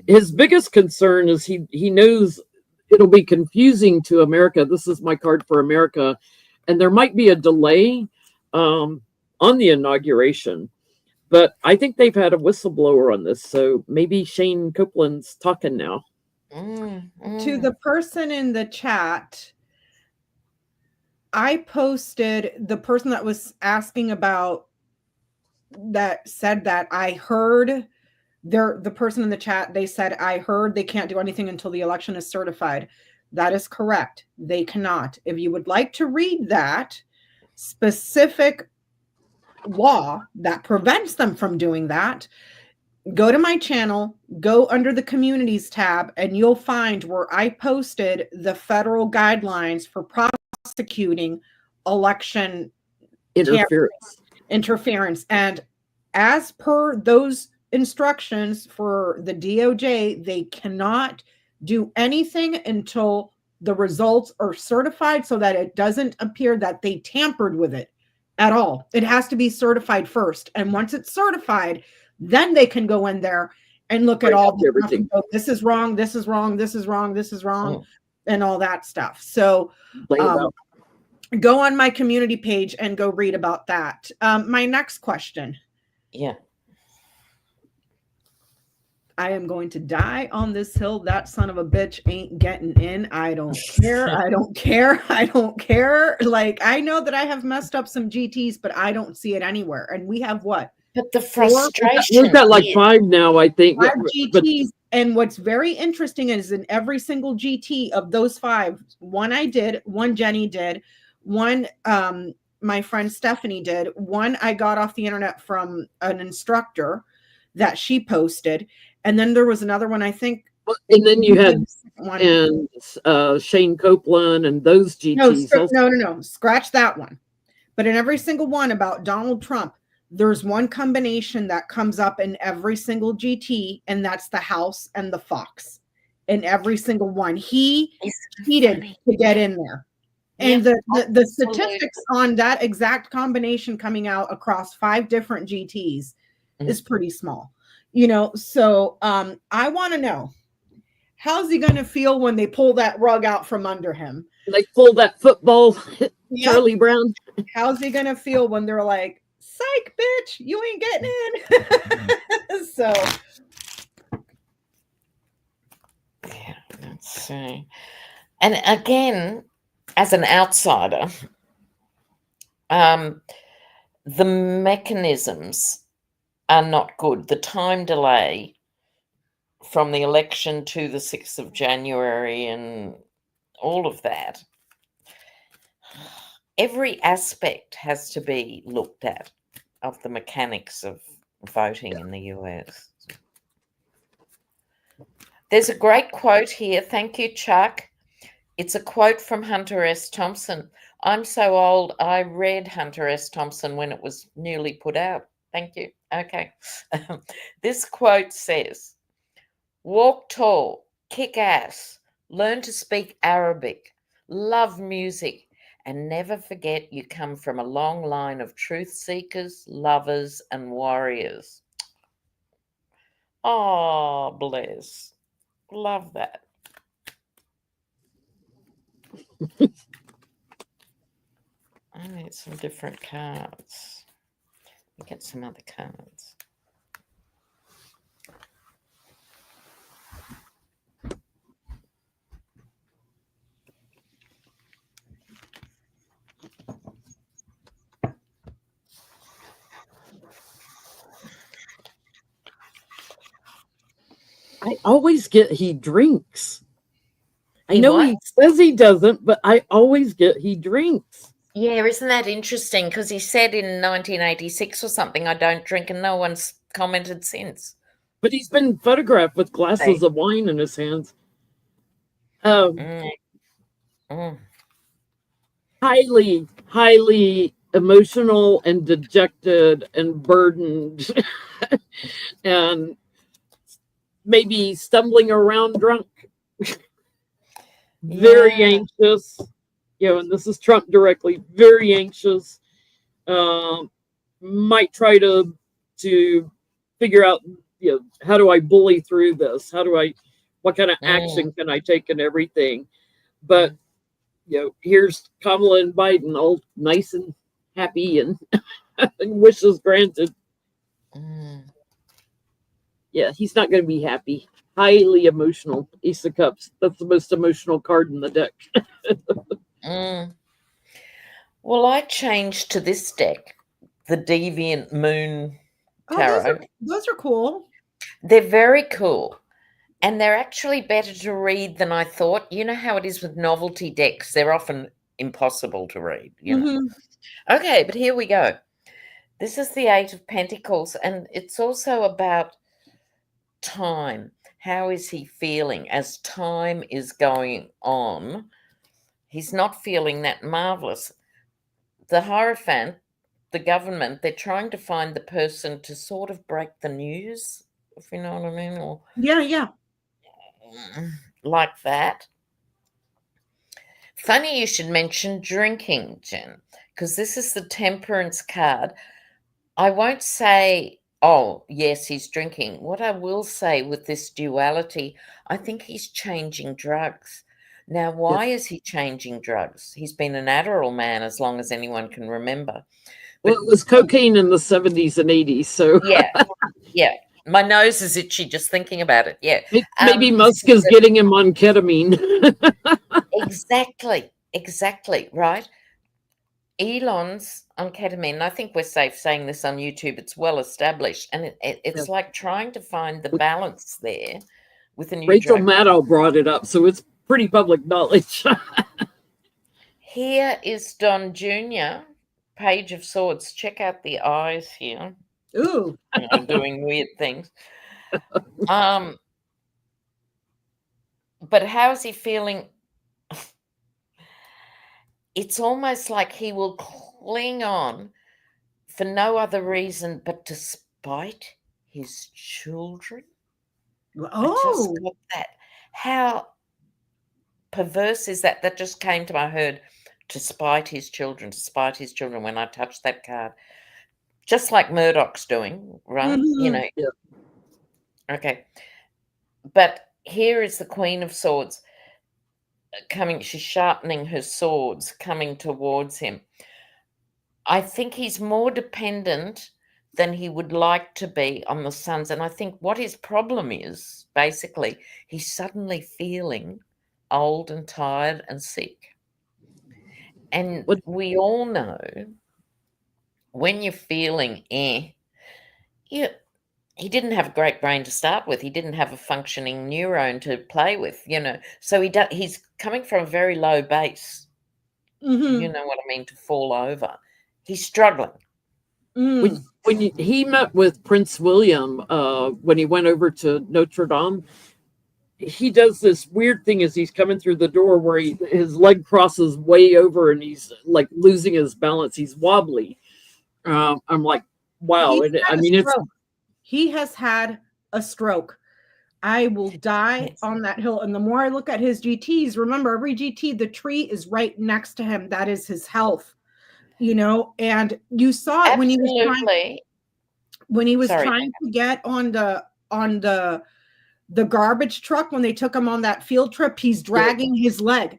His biggest concern is he knows it'll be confusing to America. This is my card for America, and there might be a delay on the inauguration. But I think they've had a whistleblower on this, so maybe Shane Copeland's talking now. To the person in the chat, I posted the person that was asking about that said that I heard the person in the chat, they said, I heard they can't do anything until the election is certified. That is correct. They cannot. If you would like to read that specific law that prevents them from doing that, go to my channel, go under the communities tab, and you'll find where I posted the federal guidelines for prosecuting election interference. And as per those instructions for the DOJ, they cannot do anything until the results are certified, so that it doesn't appear that they tampered with it at all. It has to be certified first. And once it's certified, then they can go in there and look at all the everything. Go, this is wrong, this is wrong, this is wrong, this is wrong, and all that stuff. So go on my community page and go read about that. My next question. Yeah. I am going to die on this hill. That son of a bitch ain't getting in. I don't care. I don't care. I don't care. Like, I know that I have messed up some GTs, but I don't see it anywhere. And we have what? But the frustration. We've got like 5 now, I think. 5 GTs. And what's very interesting is in every single GT of those 5, one I did, one Jennie did, one my friend Stephanie did, one I got off the internet from an instructor that she posted. And then there was another one, I think. And then you had Shane Copeland and those GTs. No. Scratch that one. But in every single one about Donald Trump, there's one combination that comes up in every single GT, and that's the house and the fox. In every single one. He cheated to get in there. And the statistics on that exact combination coming out across 5 different GTs is pretty small. So I want to know, how's he going to feel when they pull that rug out from under him? Like pull that football, Charlie Brown. How's he going to feel when they're like, psych, bitch, you ain't getting in? So. Yeah, let's see. And again, as an outsider, the mechanisms are not good. The time delay from the election to the 6th of January and all of that, every aspect has to be looked at of the mechanics of voting in the US. There's a great quote here. Thank you, Chuck. It's a quote from Hunter S. Thompson. I'm so old, I read Hunter S. Thompson when it was newly put out. Thank you. Okay. This quote says, walk tall, kick ass, learn to speak Arabic, love music, and never forget you come from a long line of truth seekers, lovers, and warriors. Oh, bless. Love that. I need some different cards. Get some other cards. I always get he drinks. I know he says he doesn't, but I always get he drinks. Yeah, isn't that interesting? Because he said in 1986 or something, I don't drink, and no one's commented since. But he's been photographed with glasses of wine in his hands. Highly, highly emotional and dejected and burdened. And maybe stumbling around drunk. Very anxious. And this is Trump directly. Very anxious. Might try to figure out, how do I bully through this? What kind of action can I take and everything? But here's Kamala and Biden all nice and happy and wishes granted. Yeah, he's not going to be happy. Highly emotional. Ace of Cups. That's the most emotional card in the deck. Well, I changed to this deck, the Deviant Moon Tarot. Those are cool. They're very cool. And they're actually better to read than I thought. You know how it is with novelty decks. They're often impossible to read, Okay, but here we go. This is the Eight of Pentacles, and it's also about time. How is he feeling as time is going on? He's not feeling that marvelous. The Hierophant, the government, they're trying to find the person to sort of break the news, if you know what I mean. Or yeah. Like that. Funny you should mention drinking, Jen, because this is the Temperance card. I won't say, oh, yes, he's drinking. What I will say with this duality, I think he's changing drugs. Now, why is he changing drugs? He's been an Adderall man as long as anyone can remember. Well, it was cocaine in the 70s and 80s, so... Yeah. My nose is itchy just thinking about it, yeah. Maybe Musk is getting him on ketamine. Exactly, right? Elon's on ketamine. I think we're safe saying this on YouTube. It's well established. And it's like trying to find the balance there with a new Rachel drug. Maddow brought it up, so it's pretty public knowledge. Here is Don Jr., Page of Swords. Check out the eyes here. Ooh. Doing weird things. But how's he feeling? It's almost like he will cling on for no other reason but to spite his children. I just got that. How perverse is that? That just came to my head. To spite his children when I touched that card. Just like Murdoch's doing, right? Mm-hmm. Okay. But here is the Queen of Swords coming. She's sharpening her swords, coming towards him. I think he's more dependent than he would like to be on the sons. And I think what his problem is, basically, he's suddenly feeling old and tired and sick. And we all know when you're feeling he didn't have a great brain to start with. He didn't have a functioning neuron to play with, So he's coming from a very low base. Mm-hmm. You know what I mean? To fall over. He's struggling. When he met with Prince William, when he went over to Notre Dame, he does this weird thing as he's coming through the door where his leg crosses way over and he's like losing his balance. He's wobbly. I'm like, wow. He has had a stroke. I will die on that hill. And the more I look at his GTs, remember, every GT, the tree is right next to him. That is his health, and you saw it when he was trying to get on the garbage truck when they took him on that field trip. He's dragging his leg.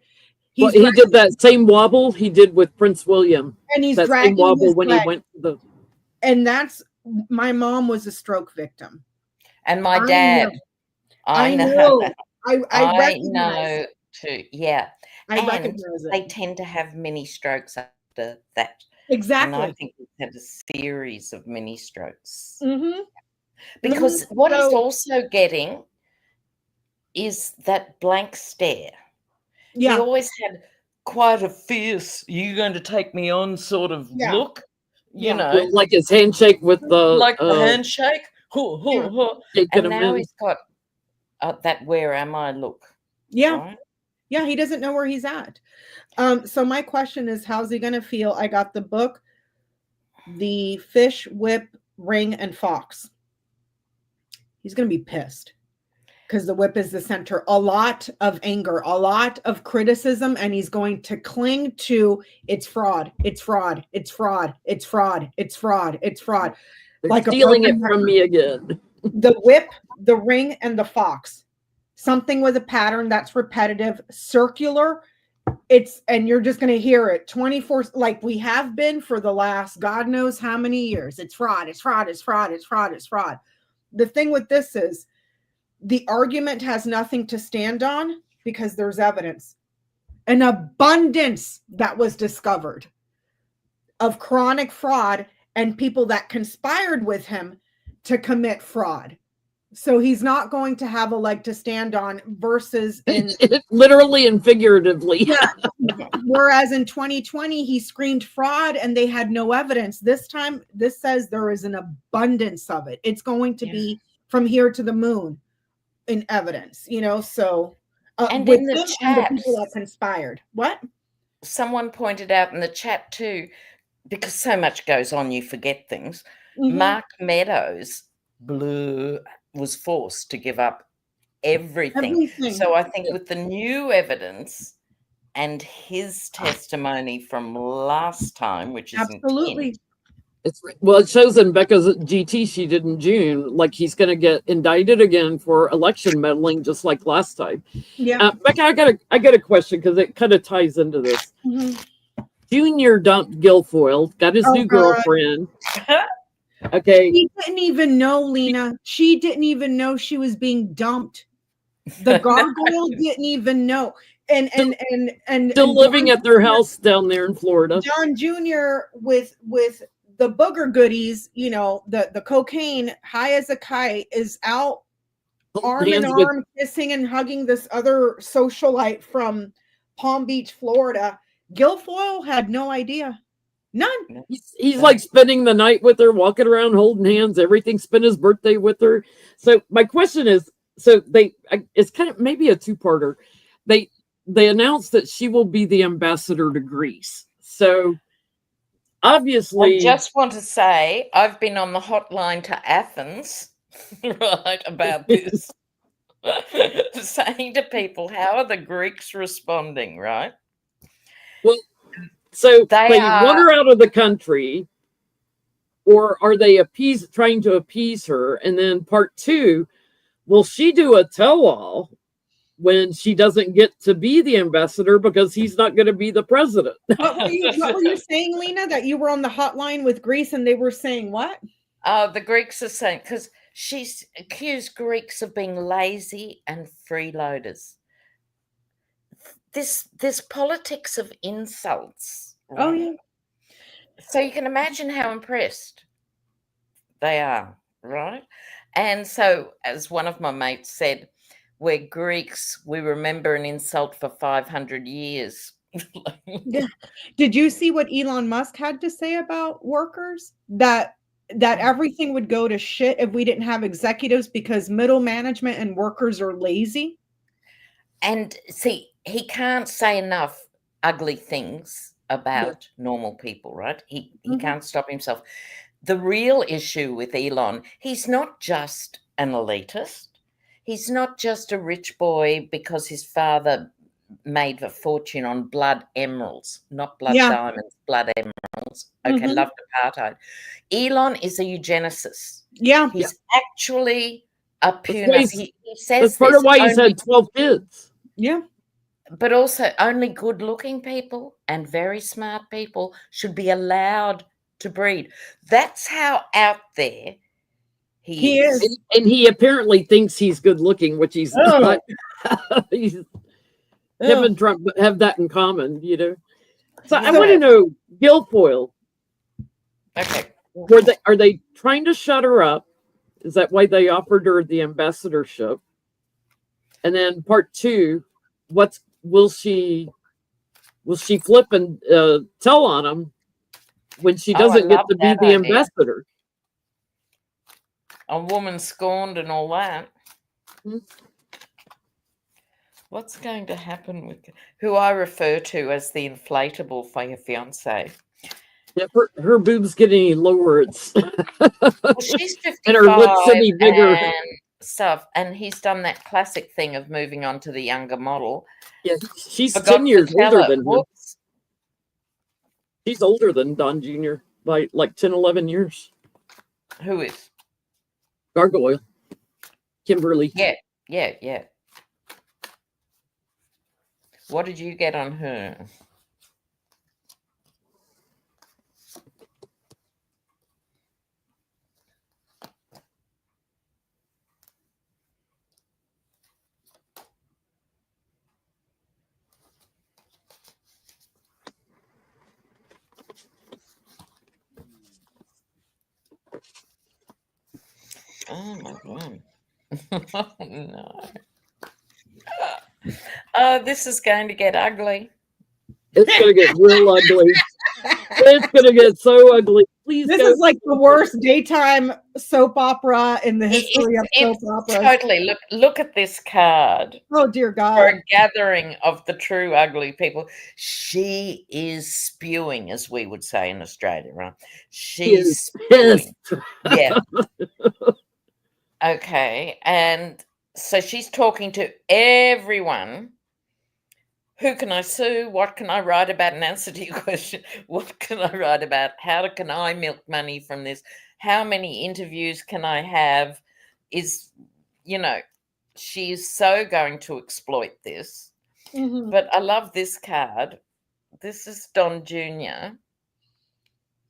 He did that same wobble he did with Prince William. And he's that dragging same wobble his when leg. He went to the... And my mom was a stroke victim. And my dad. I know. I know too. Yeah. I recognize it. They tend to have mini strokes after that. Exactly. And I think we've had a series of mini strokes. Mm-hmm. Because what he's also getting is that blank stare. Yeah. He always had quite a fierce, "you going to take me on" sort of look. Like his handshake with the handshake. And now he's got that "where am I" look. Yeah. Right? Yeah, he doesn't know where he's at. So my question is, how's he going to feel? I got the book, the Fish, Whip, Ring, and Fox. He's going to be pissed. because the whip is the center, a lot of anger, a lot of criticism, and he's going to cling to it's fraud, it's fraud, it's fraud, it's fraud, it's fraud, it's fraud. They're like stealing it from me again. The whip, the ring, and the fox. Something with a pattern that's repetitive, circular. And you're just going to hear it 24, like we have been for the last God knows how many years. It's fraud, it's fraud, it's fraud, it's fraud, it's fraud. The thing with this is the argument has nothing to stand on because there's evidence, an abundance that was discovered of chronic fraud and people that conspired with him to commit fraud. So he's not going to have a leg to stand on versus in literally and figuratively. Yeah. Whereas in 2020, he screamed fraud and they had no evidence. This time, this says there is an abundance of it. It's going to be from here to the moon in evidence, so and with in the them chat, and the people that conspired. What? Someone pointed out in the chat too, because so much goes on, you forget things. Mark Meadows was forced to give up everything. So I think with the new evidence and his testimony from last time, which is absolutely. It shows in Becca's GT she did in June, like he's going to get indicted again for election meddling, just like last time. Yeah, Becca, I got a question because it kind of ties into this. Junior dumped Guilfoyle, got his new girlfriend. Okay, she didn't even know, Lena. She didn't even know she was being dumped. The gargoyle didn't even know. And still living at their house down there in Florida. John Jr. with the booger goodies, the cocaine, high as a kite, is out arm in arm, kissing and hugging this other socialite from Palm Beach, Florida. Guilfoyle had no idea. None. He's like spending the night with her, walking around holding hands, everything, spent his birthday with her. So my question is, it's kind of maybe a two-parter. They announced that she will be the ambassador to Greece. So obviously, I just want to say I've been on the hotline to Athens, right, about this, saying to people, how are the Greeks responding, right? Well, so they want her out of the country, or are they trying to appease her? And then part two, will she do a tell-all when she doesn't get to be the ambassador because he's not going to be the president? What were you saying, Lena, that you were on the hotline with Greece and they were saying what? The Greeks are saying, because she's accused Greeks of being lazy and freeloaders. This politics of insults. Right? Oh, yeah. So you can imagine how impressed they are, right? And so, as one of my mates said, we're Greeks, we remember an insult for 500 years. Yeah. Did you see what Elon Musk had to say about workers? That everything would go to shit if we didn't have executives because middle management and workers are lazy. And see, he can't say enough ugly things about normal people, right? He can't stop himself. The real issue with Elon, he's not just an elitist. He's not just a rich boy because his father made a fortune on blood emeralds, not blood diamonds, blood emeralds. Okay, loved apartheid. Elon is a eugenicist. Yeah. He's actually a puna. He says that's part of why he's had 12 kids. Yeah. But also only good-looking people and very smart people should be allowed to breed. That's how out there he is. And he apparently thinks he's good-looking, which he's not. Him and Trump have that in common, So I want to know, Guilfoyle. Okay. Are they trying to shut her up? Is that why they offered her the ambassadorship? And then part two, will she flip and tell on him when she doesn't get to be the ambassador? A woman scorned and all that. What's going to happen with who I refer to as the inflatable for your fiance? Yeah, her boobs get any lower, it's well, she's 55 and her lips any bigger. And stuff, and he's done that classic thing of moving on to the younger model. Yeah, she's Forgot 10 years to tell older her, than him. whoops. She's older than Don Jr. by like 10, 11 years. Who is? Gargoyle. Kimberly. Yeah. What did you get on her? Oh my God. No. Oh, this is going to get ugly. It's going to get real ugly. It's going to get so ugly. Please This is like the worst daytime soap opera in the history of soap operas. Totally. Look at this card. Oh, dear God. For a gathering of the true ugly people. She is spewing, as we would say in Australia, right? She's spewing. Yeah. Okay. And so she's talking to everyone. Who can I sue? What can I write about? In answer to your question, what can I write about? How can I milk money from this? How many interviews can I have? She's so going to exploit this. Mm-hmm. But I love this card. This is Don Jr.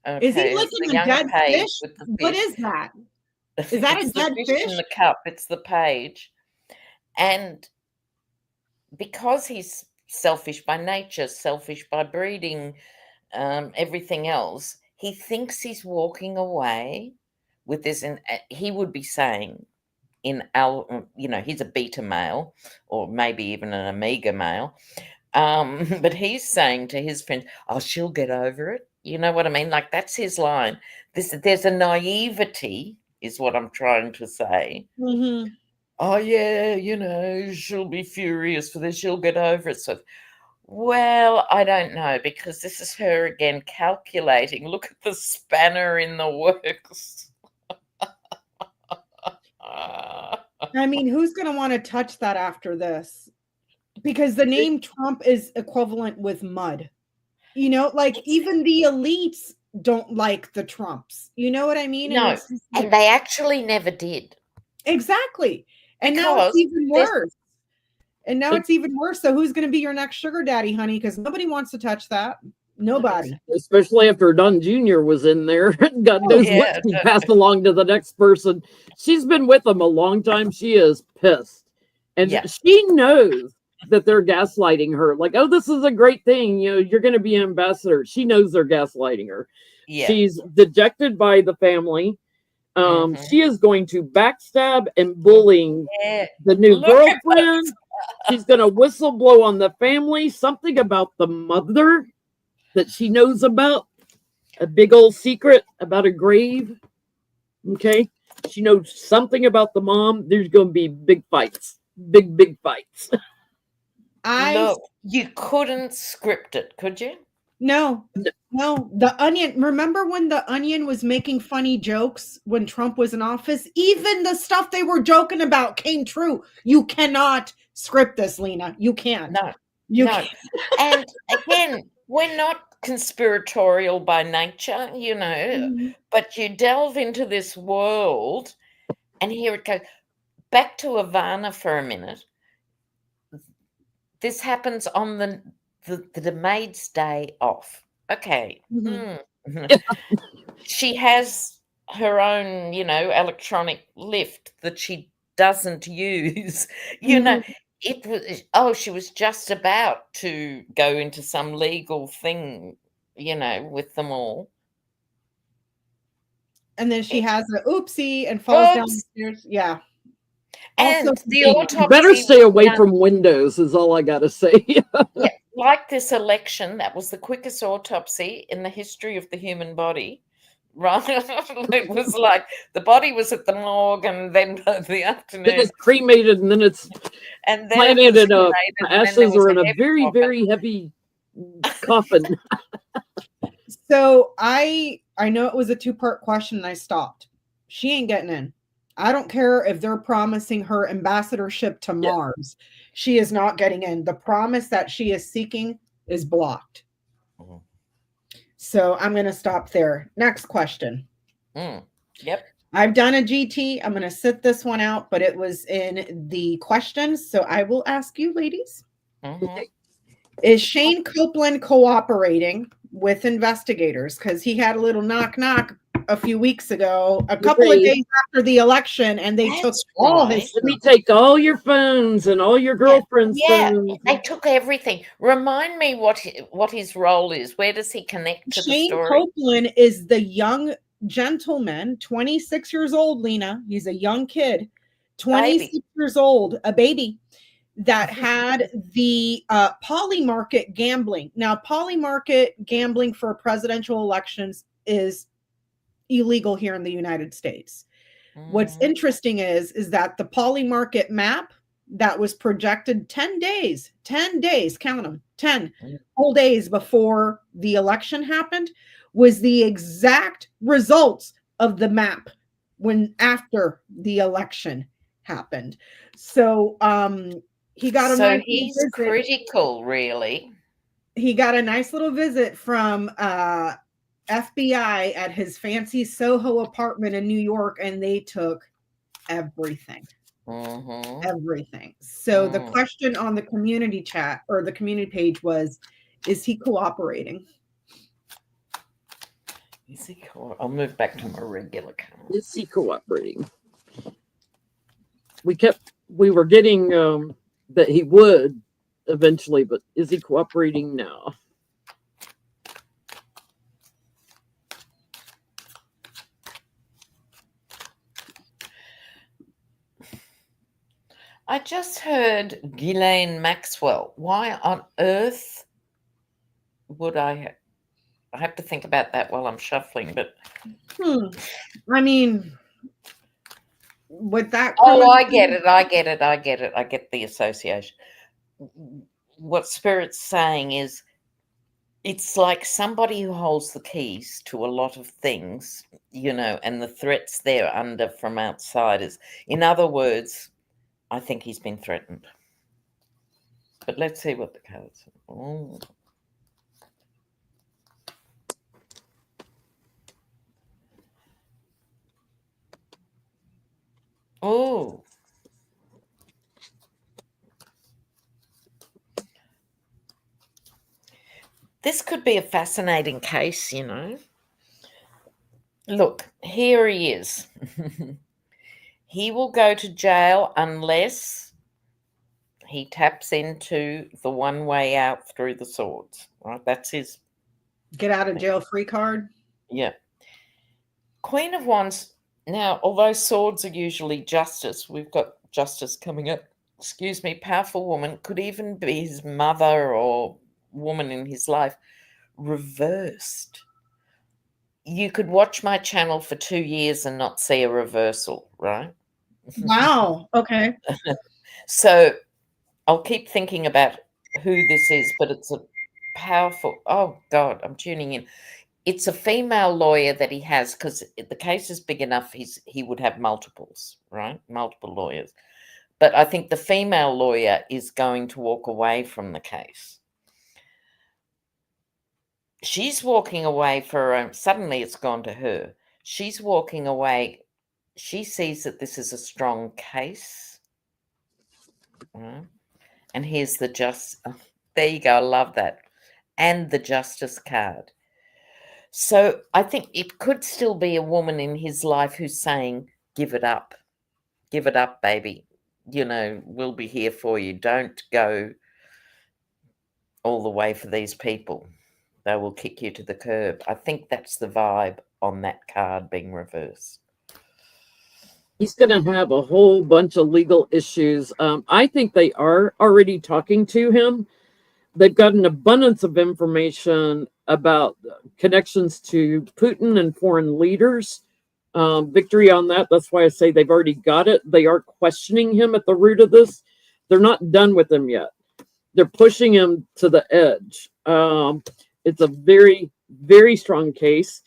Okay, is he looking a dead fish? What is that? Is that a dead fish? In the cup. It's the page. And because he's selfish by nature, selfish by breeding, everything else, he thinks he's walking away with this. And he would be saying he's a beta male or maybe even an omega male. But he's saying to his friend, oh, she'll get over it. You know what I mean? Like, that's his line. There's a naivety is what I'm trying to say. Mm-hmm. Oh, yeah, she'll be furious for this. She'll get over it. So, well, I don't know, because this is her again calculating. Look at the spanner in the works. I mean, who's going to want to touch that after this? Because the name Trump is equivalent with mud. Even the elites don't like the Trumps. You know what I mean? No, and they actually never did. Exactly. And now it's even worse. So who's going to be your next sugar daddy, honey? Because nobody wants to touch that. Nobody. Especially after Don Jr. was in there. God knows what she passed along to the next person. She's been with them a long time. She is pissed. And she knows that they're gaslighting her. Like, oh, this is a great thing. You're going to be an ambassador. She knows they're gaslighting her. Yeah. She's dejected by the family. She is going to backstab and bullying the new girlfriend. She's going to whistle blow on the family. Something about the mother that she knows about. A big old secret about a grave. Okay. She knows something about the mom. There's going to be big fights. Big fights. Look, you couldn't script it, could you? No. The Onion. Remember when the Onion was making funny jokes when Trump was in office? Even the stuff they were joking about came true. You cannot script this, Lena. You can't. No. Can't. And again, we're not conspiratorial by nature, but you delve into this world and here it goes. Back to Ivana for a minute. This happens on the maid's day off. Okay. Mm-hmm. She has her own, electronic lift that she doesn't use. She was just about to go into some legal thing, with them all. And then she has an oopsie and falls down the stairs. Yeah. And also, the autopsy, better stay away from windows is all I gotta say. Like this election, that was the quickest autopsy in the history of the human body. Right? It was like the body was at the morgue, and then the afternoon then it's cremated, and then it's planted in ashes or in a very, very heavy coffin. So I know it was a 2-part question, and I stopped. She ain't getting in. I don't care if they're promising her ambassadorship to Mars. She is not getting in. The promise that she is seeking is blocked. Mm. So I'm going to stop there. Next question. Yep. I've done a GT. I'm going to sit this one out, but it was in the questions. So I will ask you, ladies. Mm-hmm. Is Shane Copeland cooperating with investigators? Because he had a little knock a few weeks ago, a couple of days after the election, and they took all his stuff. Let me take all your phones and all your girlfriend's phones. They took everything. Remind me what his role is. Where does he connect to the story? Shane Copeland is the young gentleman, 26 years old, Lena. He's a young kid, 26 years old, a baby, that had the PolyMarket gambling. Now, PolyMarket gambling for presidential elections is illegal here in the United States. What's interesting is that the PolyMarket map that was projected 10 days, count them, 10 whole days before the election happened, was the exact results of the map after the election happened. So he got a nice he's critical, really. He got a nice little visit from FBI at his fancy Soho apartment in New York, and they took everything. Everything. So the question on the community chat or the community page was, is he cooperating? I'll move back to my regular camera. Is he cooperating? We were getting that he would eventually, but is he cooperating now? I just heard Ghislaine Maxwell. Why on earth would I have to think about that while I'm shuffling? But I mean, with that. Oh, I get it. I get the association. What Spirit's saying is, it's like somebody who holds the keys to a lot of things, and the threats they're under from outsiders. In other words, I think he's been threatened. But let's see what the cards are. Oh. This could be a fascinating case, Look, here he is. He will go to jail unless he taps into the one way out through the swords, right? That's his get out of jail free card. Yeah. Queen of Wands. Now, although swords are usually justice, we've got justice coming up. Excuse me, powerful woman, could even be his mother or woman in his life, reversed. You could watch my channel for 2 years and not see a reversal, right? Wow. Okay. So I'll keep thinking about who this is, but it's a powerful, oh God, I'm tuning in. It's a female lawyer that he has, because the case is big enough, he would have multiples, right? Multiple lawyers. But I think the female lawyer is going to walk away from the case. She's walking away for her own, suddenly it's gone to her. She's walking away. She sees that this is a strong case. And here's the there you go, I love that. And the justice card. So I think it could still be a woman in his life who's saying, give it up. Give it up, baby. We'll be here for you. Don't go all the way for these people. They will kick you to the curb. I think that's the vibe on that card being reversed. He's going to have a whole bunch of legal issues. I think they are already talking to him. They've got an abundance of information about connections to Putin and foreign leaders. Victory on that. That's why I say they've already got it. They are questioning him at the root of this. They're not done with him yet. They're pushing him to the edge. It's a very, very strong case.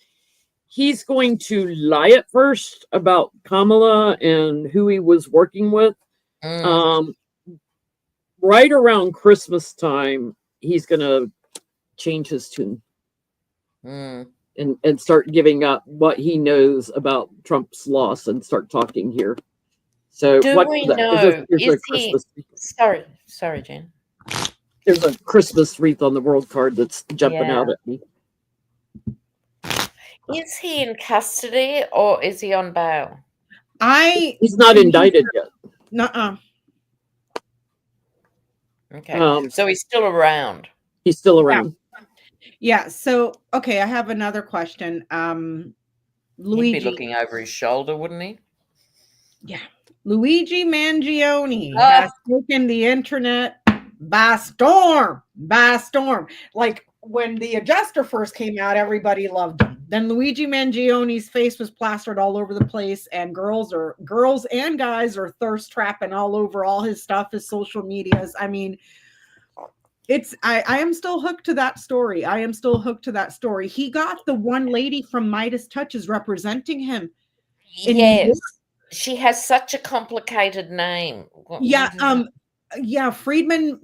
he's going to lie at first about Kamala and who he was working with. Right around Christmas time, he's going to change his tune and start giving up what he knows about Trump's loss and start talking here. So do we know? Is he? Sorry, Jen. There's a Christmas wreath on the world card that's jumping out at me. Is he in custody or is he on bail? He's not indicted yet. Nuh-uh. Okay. So he's still around. He's still around. Yeah. So, okay, I have another question. Luigi. He'd be looking over his shoulder, wouldn't he? Yeah. Luigi Mangione has taken the internet by storm. Like when the Adjuster first came out, everybody loved him. Then Luigi Mangione's face was plastered all over the place, and girls and guys are thirst trapping all over all his stuff, his social medias. I mean, I am still hooked to that story. He got the one lady from Midas Touches representing him. Yes. She has such a complicated name. Yeah. Friedman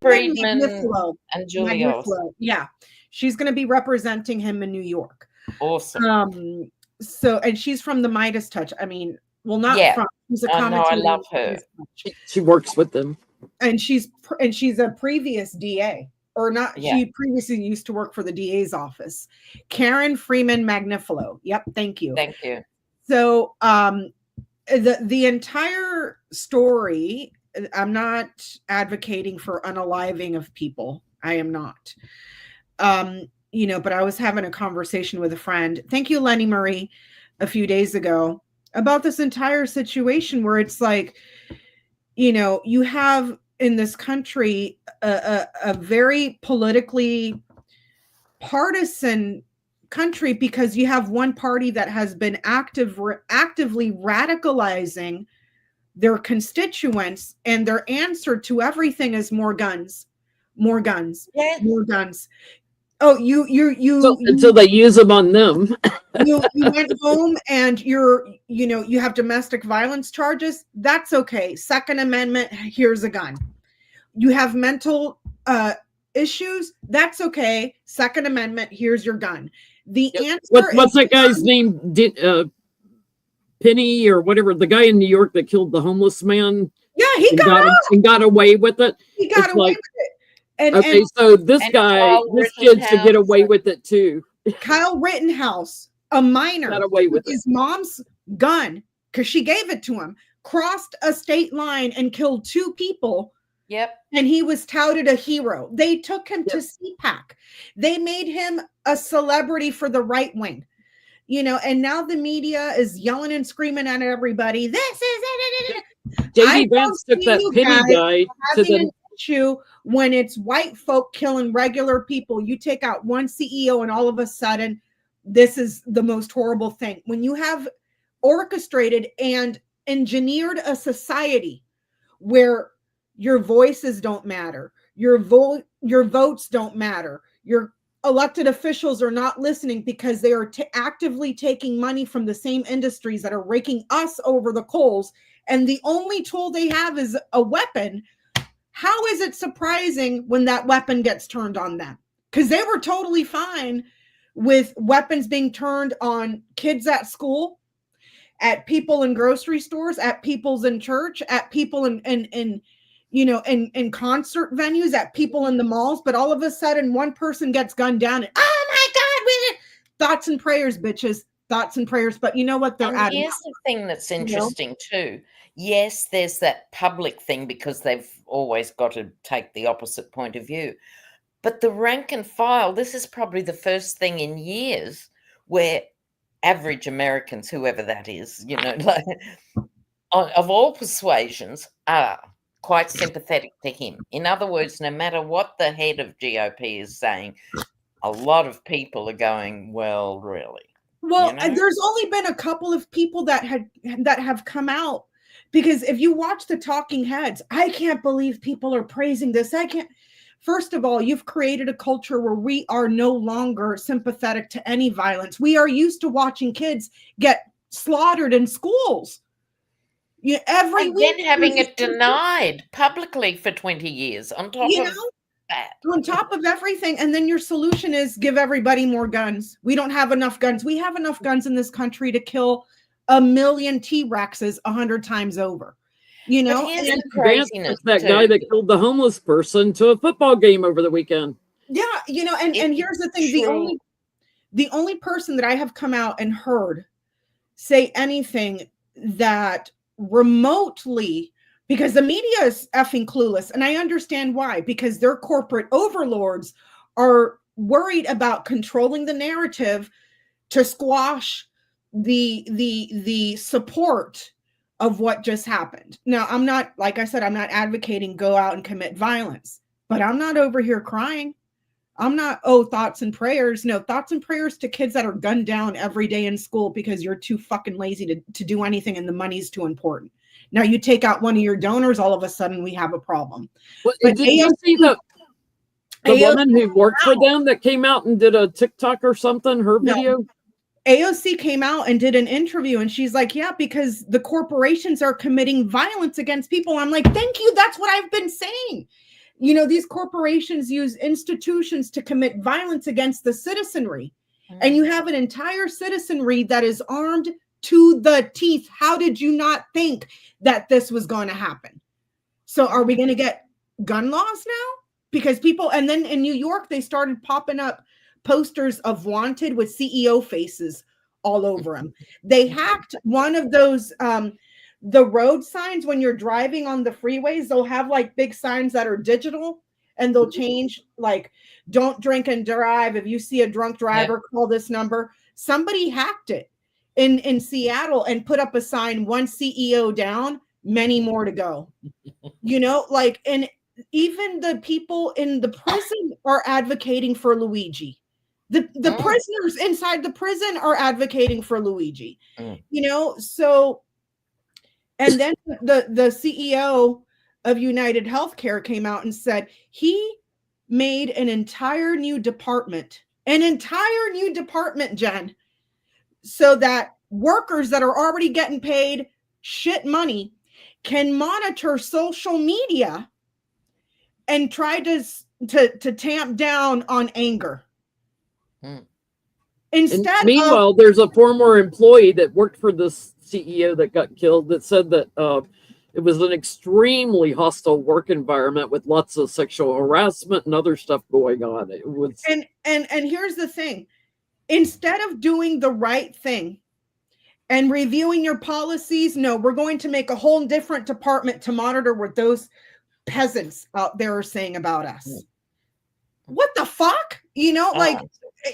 and Julius. Yeah. She's going to be representing him in New York. Awesome. So, and she's from the Midas Touch. I mean, well, not from. She's a I love her. She works with them. And she's a previous DA. Or not, she previously used to work for the DA's office. Karen Freeman Magnifilo. Yep, thank you. Thank you. So the entire story, I'm not advocating for unaliving of people. I am not. But I was having a conversation with a friend. Thank you, Lenny Marie, a few days ago about this entire situation where it's like, you have in this country a very politically partisan country because you have one party that has been actively radicalizing their constituents, and their answer to everything is more guns. Yes. More guns. Oh, until they use them on them. you went home and you have domestic violence charges. That's okay. Second Amendment, here's a gun. You have mental issues. That's okay. Second Amendment, here's your gun. The answer. What's that guy's name? Penny or whatever. The guy in New York that killed the homeless man. Yeah, he got away with it. He got away with it. So this kid should get away with it too. Kyle Rittenhouse, a minor, got away with his mom's gun because she gave it to him, crossed a state line and killed 2 people. Yep. And he was touted a hero. They took him to CPAC. They made him a celebrity for the right wing. And now the media is yelling and screaming at everybody. This is it. J.D. Vance took that Penny guy to the issue when it's white folk killing regular people. You take out one CEO and all of a sudden this is the most horrible thing. When you have orchestrated and engineered a society where your voices don't matter, your votes don't matter, your elected officials are not listening because they are actively taking money from the same industries that are raking us over the coals, and the only tool they have is a weapon. How is it surprising when that weapon gets turned on them? Because they were totally fine with weapons being turned on kids at school, at people in grocery stores, at people's in church, at people in concert venues, at people in the malls. But all of a sudden, one person gets gunned down, and oh my God, thoughts and prayers, bitches, thoughts and prayers. But you know what? Here's the thing that's interesting too. Yes, there's that public thing because they've always got to take the opposite point of view. But the rank and file, this is probably the first thing in years where average Americans, whoever that is, of all persuasions, are quite sympathetic to him. In other words, no matter what the head of GOP is saying, a lot of people are going, well, really. Well, there's only been a couple of people that have come out. Because if you watch the talking heads, I can't believe people are praising this. First of all, you've created a culture where we are no longer sympathetic to any violence. We are used to watching kids get slaughtered in schools. Every And week, then having it denied publicly for 20 years on top of that. On top of everything. And then your solution is give everybody more guns. We don't have enough guns. We have enough guns in this country to kill 1 million T-Rexes 100 times over. You know, but here's and the craziness that guy that killed the homeless person to a football game over the weekend. Yeah, you know, and here's the thing: the only person that I have come out and heard say anything that remotely, because the media is effing clueless, and I understand why, because their corporate overlords are worried about controlling the narrative to squash the support of what just happened. Now, I'm not, like I said, I'm not advocating go out and commit violence, but I'm not over here crying. I'm not, thoughts and prayers. No, thoughts and prayers to kids that are gunned down every day in school because you're too fucking lazy to do anything and the money's too important. Now you take out one of your donors, all of a sudden we have a problem. Well, did you see the woman who worked for them that came out and did a TikTok or something, her video? AOC came out and did an interview and she's like, yeah, because the corporations are committing violence against people. I'm like, thank you. That's what I've been saying. You know, these corporations use institutions to commit violence against the citizenry. And you have an entire citizenry that is armed to the teeth. How did you not think that this was going to happen? So are we going to get gun laws now? Because people, and then in New York, they started popping up posters of wanted with CEO faces all over them. They hacked one of those, the road signs when you're driving on the freeways. They'll have like big signs that are digital and they'll change like, don't drink and drive. If you see a drunk driver, call this number. Somebody hacked it in Seattle and put up a sign, one CEO down, many more to go. You know, like, and even the people in the prison are advocating for Luigi. The prisoners inside the prison are advocating for Luigi. You know, so, and then the CEO of United Healthcare came out and said he made an entire new department, Jen, so that workers that are already getting paid shit money can monitor social media and try to tamp down on anger. Instead, meanwhile, there's a former employee that worked for this CEO that got killed that said that it was an extremely hostile work environment with lots of sexual harassment and other stuff going on. It was, and here's the thing: instead of doing the right thing and reviewing your policies, no, we're going to make a whole different department to monitor what those peasants out there are saying about us. What the fuck? You know, like,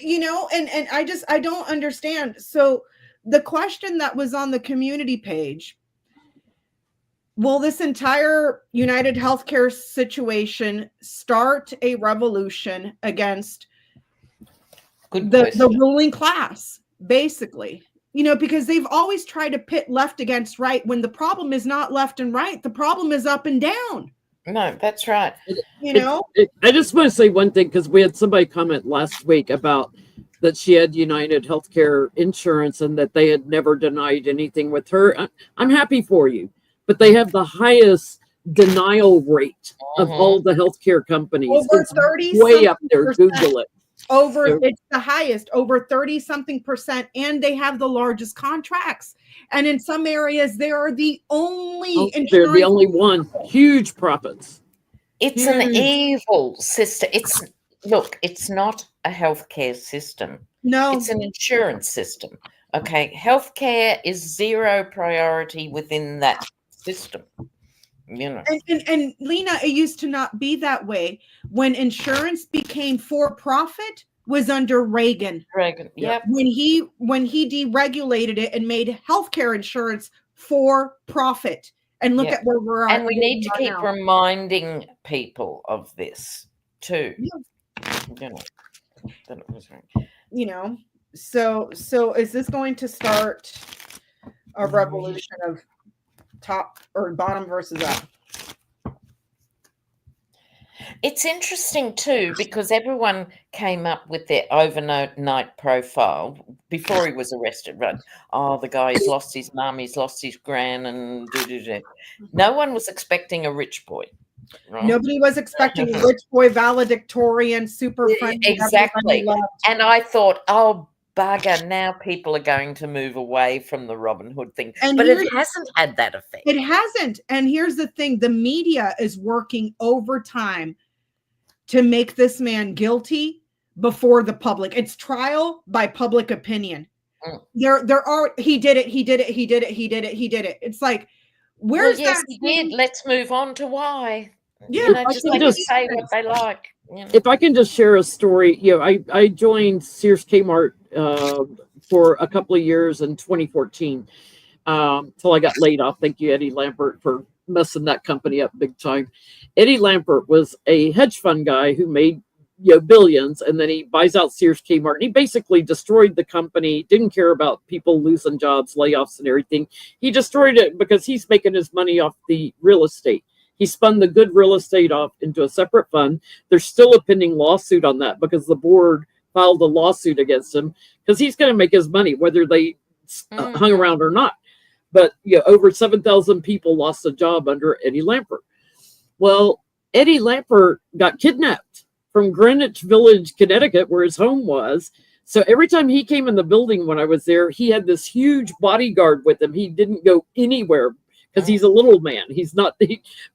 you know, and I don't understand. So the question that was on the community page, will this entire United Healthcare situation start a revolution against the ruling class, basically? You know, because they've always tried to pit left against right when the problem is not left and right. The problem is up and down. No, that's right. You know, I just want to say one thing, because we had somebody comment last week about that she had United Healthcare insurance and that they had never denied anything with her. I'm happy for you, but they have the highest denial rate of all the healthcare companies. Over 30, way up there. Google it. It's the highest, over 30-something%, and they have the largest contracts. And in some areas, they are the only they're the only one. Huge profits. It's an evil system. It's not a healthcare system. No. It's an insurance system. Okay. Healthcare is zero priority within that system. You know. And Lena, it used to not be that way. When insurance became for profit was under Reagan. Yep. When he deregulated it and made healthcare insurance for profit. And look at where we're at. And we need to keep reminding people of this too. Yeah. You know, so is this going to start a revolution of top or bottom versus up? It's interesting too because everyone came up with their overnight profile before he was arrested. Right? Oh, the guy, he's lost his mum, he's lost his gran, and do. No one was expecting a rich boy. Right? Nobody was expecting a rich boy valedictorian, super friendly. Exactly. And I thought, oh, bugger, now people are going to move away from the Robin Hood thing. But it hasn't had that effect. It hasn't. And here's the thing. The media is working overtime to make this man guilty before the public. It's trial by public opinion. There are, he did it. It's like, where's yes, that? He did. Let's move on to why. Yeah, just let them say what they like. If I can just share a story, I joined Sears Kmart for a couple of years in 2014 till I got laid off. Thank you, Eddie Lampert, for messing that company up big time. Eddie Lampert was a hedge fund guy who made billions, and then he buys out Sears Kmart. And he basically destroyed the company, didn't care about people losing jobs, layoffs, and everything. He destroyed it because he's making his money off the real estate. He spun the good real estate off into a separate fund. There's still a pending lawsuit on that because the board filed a lawsuit against him because he's going to make his money whether they hung around or not. But over 7,000 people lost a job under Eddie Lampert. Well, Eddie Lampert got kidnapped from Greenwich Village, Connecticut, where his home was. So every time he came in the building when I was there, he had this huge bodyguard with him. He didn't go anywhere because he's a little man. He's not,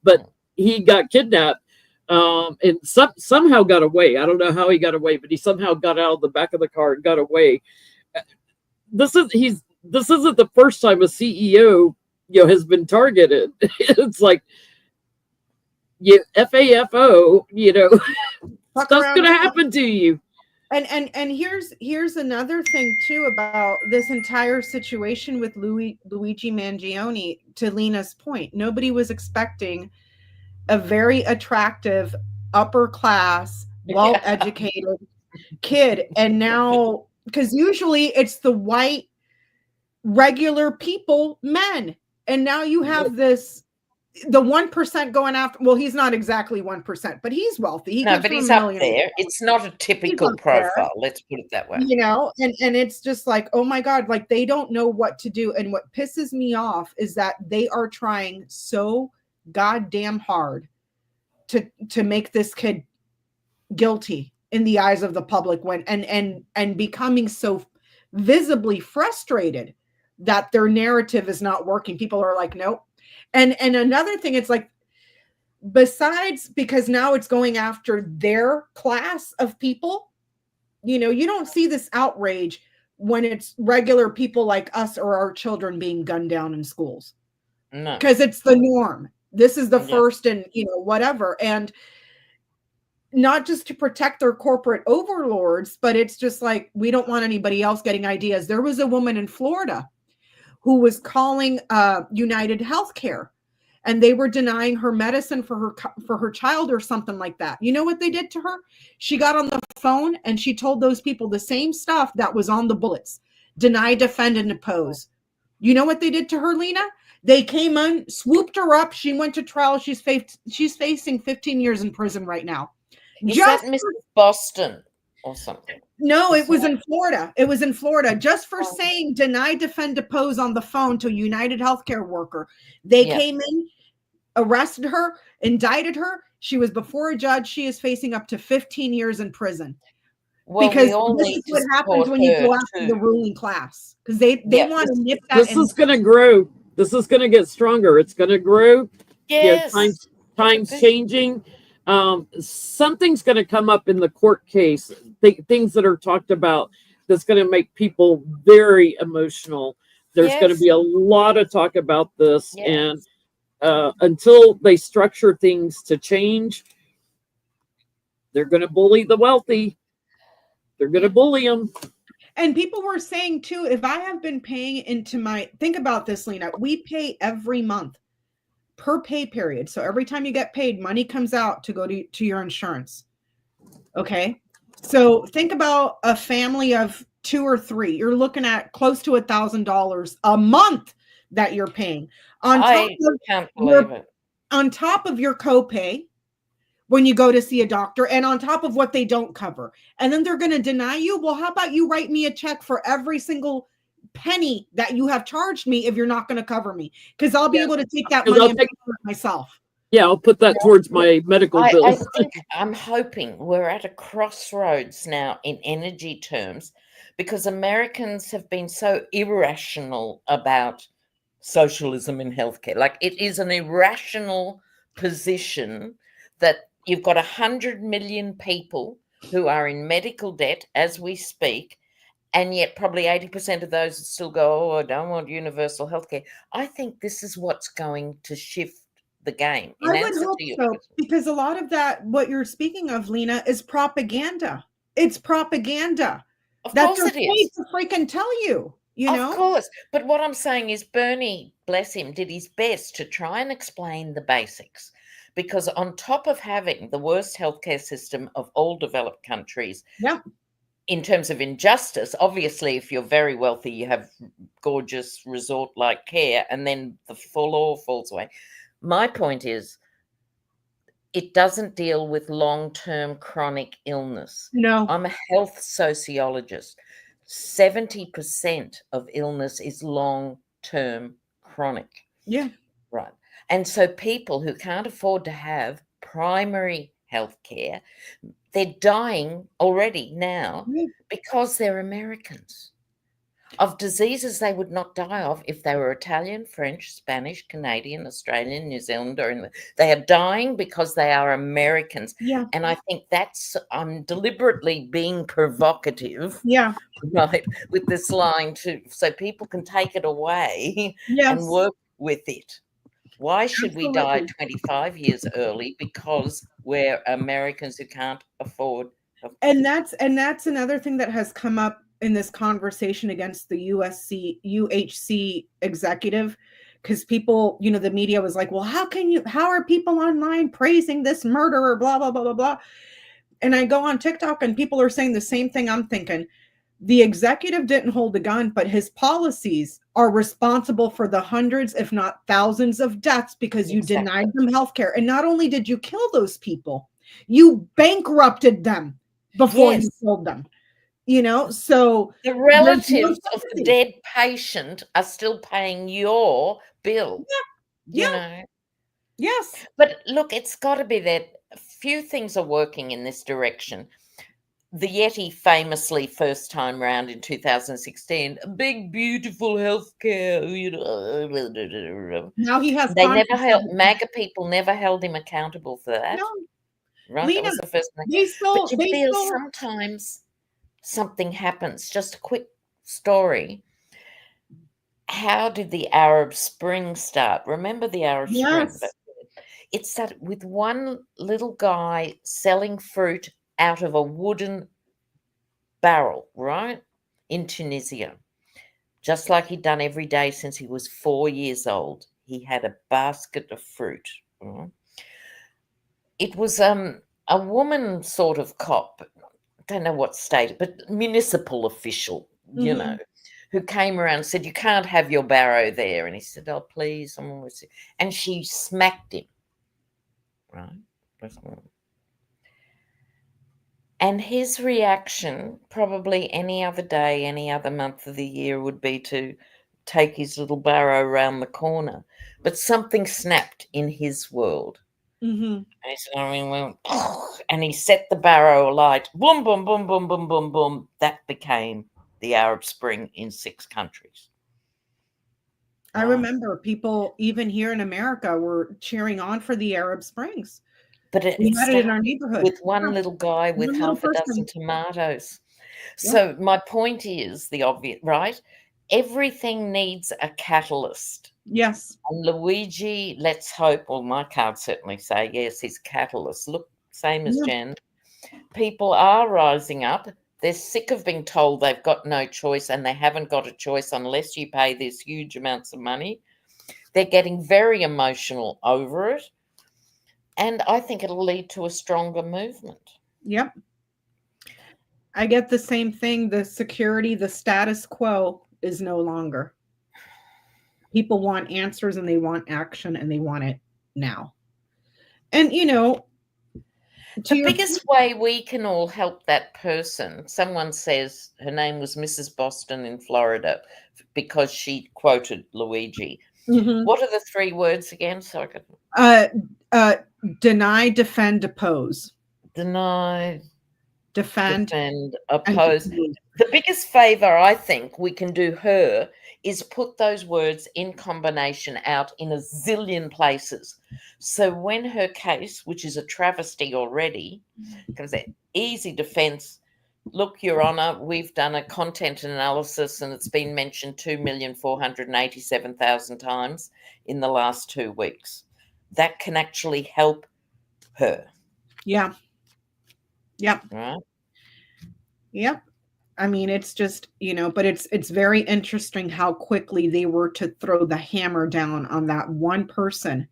but he got kidnapped and somehow got away. I don't know how he got away, but he somehow got out of the back of the car and got away. This isn't the first time a CEO has been targeted. It's like FAFO, stuff's gonna happen to you. And here's another thing too about this entire situation with Luigi Mangione. To Lena's point, nobody was expecting a very attractive, upper class, well-educated kid, and now, because usually it's the white regular people, men, and now you have this, the 1% going after. Well, he's not exactly 1%, but he's wealthy. But he's up there. It's not a typical profile. Let's put it that way. And it's just like, oh my God, like they don't know what to do. And what pisses me off is that they are trying so goddamn hard to make this kid guilty in the eyes of the public and becoming so visibly frustrated that their narrative is not working. People are like, nope. And another thing, it's like, besides, because now it's going after their class of people, you don't see this outrage when it's regular people like us or our children being gunned down in schools. No. Because it's the norm. This is the first and, whatever. And not just to protect their corporate overlords, but it's just like, we don't want anybody else getting ideas. There was a woman in Florida who was calling United Healthcare, and they were denying her medicine for her child or something like that. You know what they did to her? She got on the phone and she told those people the same stuff that was on the bullets: deny, defend, and depose. You know what they did to her, Lena? They came in, swooped her up. She went to trial. She's facing 15 years in prison right now. Is that Miss Boston or something? No, it was in Florida. It was in Florida, just for saying deny, defend, depose on the phone to a United Healthcare worker. They came in, arrested her, indicted her. She was before a judge. She is facing up to 15 years in prison. Well, because this is what happens when you go after the ruling class, because they want to nip that. This is going to grow. This is going to get stronger. It's going to grow. Yes. Times changing. Something's going to come up in the court case, things that are talked about, that's going to make people very emotional. There's going to be a lot of talk about this. And until they structure things to change, they're going to bully the wealthy. They're going to bully them. And people were saying too, if I have been paying into think about this, Lena, we pay every month per pay period. So every time you get paid, money comes out to go to your insurance. Okay. So think about a family of 2 or 3. You're looking at close to $1,000 a month that you're paying on top of your copay, when you go to see a doctor, and on top of what they don't cover. And then they're going to deny you. Well, how about you write me a check for every single penny that you have charged me if you're not going to cover me? Because I'll be able to take that money and pay for it myself. Yeah, I'll put that towards my medical I bills. think I'm hoping we're at a crossroads now in energy terms, because Americans have been so irrational about socialism in healthcare. Like, it is an irrational position that you've got 100 million people who are in medical debt as we speak, and yet probably 80% of those still go, oh, I don't want universal healthcare. I think this is what's going to shift the game. I would hope so, because a lot of that, what you're speaking of, Lena, is propaganda. It's propaganda. Of course it is. To freaking tell you, you know? Of course. But what I'm saying is Bernie, bless him, did his best to try and explain the basics. Because on top of having the worst healthcare system of all developed countries, yeah, in terms of injustice, obviously, if you're very wealthy, you have gorgeous resort-like care, and then the law falls away. My point is, it doesn't deal with long-term chronic illness. No. I'm a health sociologist. 70% of illness is long-term chronic. Yeah. Right. And so people who can't afford to have primary health care, they're dying already now because they're Americans of diseases they would not die of if they were Italian, French, Spanish, Canadian, Australian, New Zealander. They are dying because they are Americans. Yeah. And I think that's, I'm deliberately being provocative, yeah, right, with this line so people can take it away and work with it. Why should we die 25 years early because we're Americans who can't afford? And that's another thing that has come up in this conversation against the UHC executive, because people, you know, the media was like, well, how are people online praising this murderer, blah, blah, blah, blah, blah. And I go on TikTok and people are saying the same thing. I'm thinking, the executive didn't hold the gun, but his policies are responsible for the hundreds, if not thousands, of deaths because you denied them health care. And not only did you kill those people, you bankrupted them before you killed them. You know, so the relatives of the dead patient are still paying your bill. You know. Yes. But look, it's got to be that few things are working in this direction. The Yeti famously, first time round in 2016, big, beautiful healthcare. You know. Now he has. They never held, MAGA people never held him accountable for that. No. Right? Lena, that was the first thing. But you feel sometimes something happens. Just a quick story. How did the Arab Spring start? Remember the Arab Spring? It started with one little guy selling fruit out of a wooden barrel, right? In Tunisia. Just like he'd done every day since he was 4 years old. He had a basket of fruit. Right? It was a woman sort of cop, don't know what state, but municipal official, you know, who came around and said, you can't have your barrow there. And he said, oh, please, someone was. And she smacked him. Right. And his reaction, probably any other day, any other month of the year, would be to take his little barrow around the corner. But something snapped in his world. And he said, and he set the barrow alight. Boom, boom, boom, boom, boom, boom, boom. That became the Arab Spring in 6 countries. I remember people, even here in America, were cheering on for the Arab Springs. But we had it in our neighborhood with one little guy with half a dozen tomatoes. So my point is the obvious, right? Everything needs a catalyst. Yes. And Luigi, let's hope, well, my cards certainly say, yes, he's catalyst. Look, same as Jen. People are rising up. They're sick of being told they've got no choice, and they haven't got a choice unless you pay these huge amounts of money. They're getting very emotional over it. And I think it'll lead to a stronger movement. Yep. I get the same thing. The security, the status quo is no longer. People want answers and they want action and they want it now. And, you know, The biggest way we can all help that person, someone says her name was Mrs. Boston in Florida because she quoted Luigi. What are the 3 words again? So I could deny, defend, oppose. Deny, defend, oppose. The biggest favor I think we can do her is put those words in combination out in a zillion places. So when her case, which is a travesty already, comes out, easy defense. Look, Your Honor, we've done a content analysis and it's been mentioned 2,487,000 times in the last 2 weeks. That can actually help her. Yeah. Yep. Right. Yep. I mean, it's just, but it's very interesting how quickly they were to throw the hammer down on that one person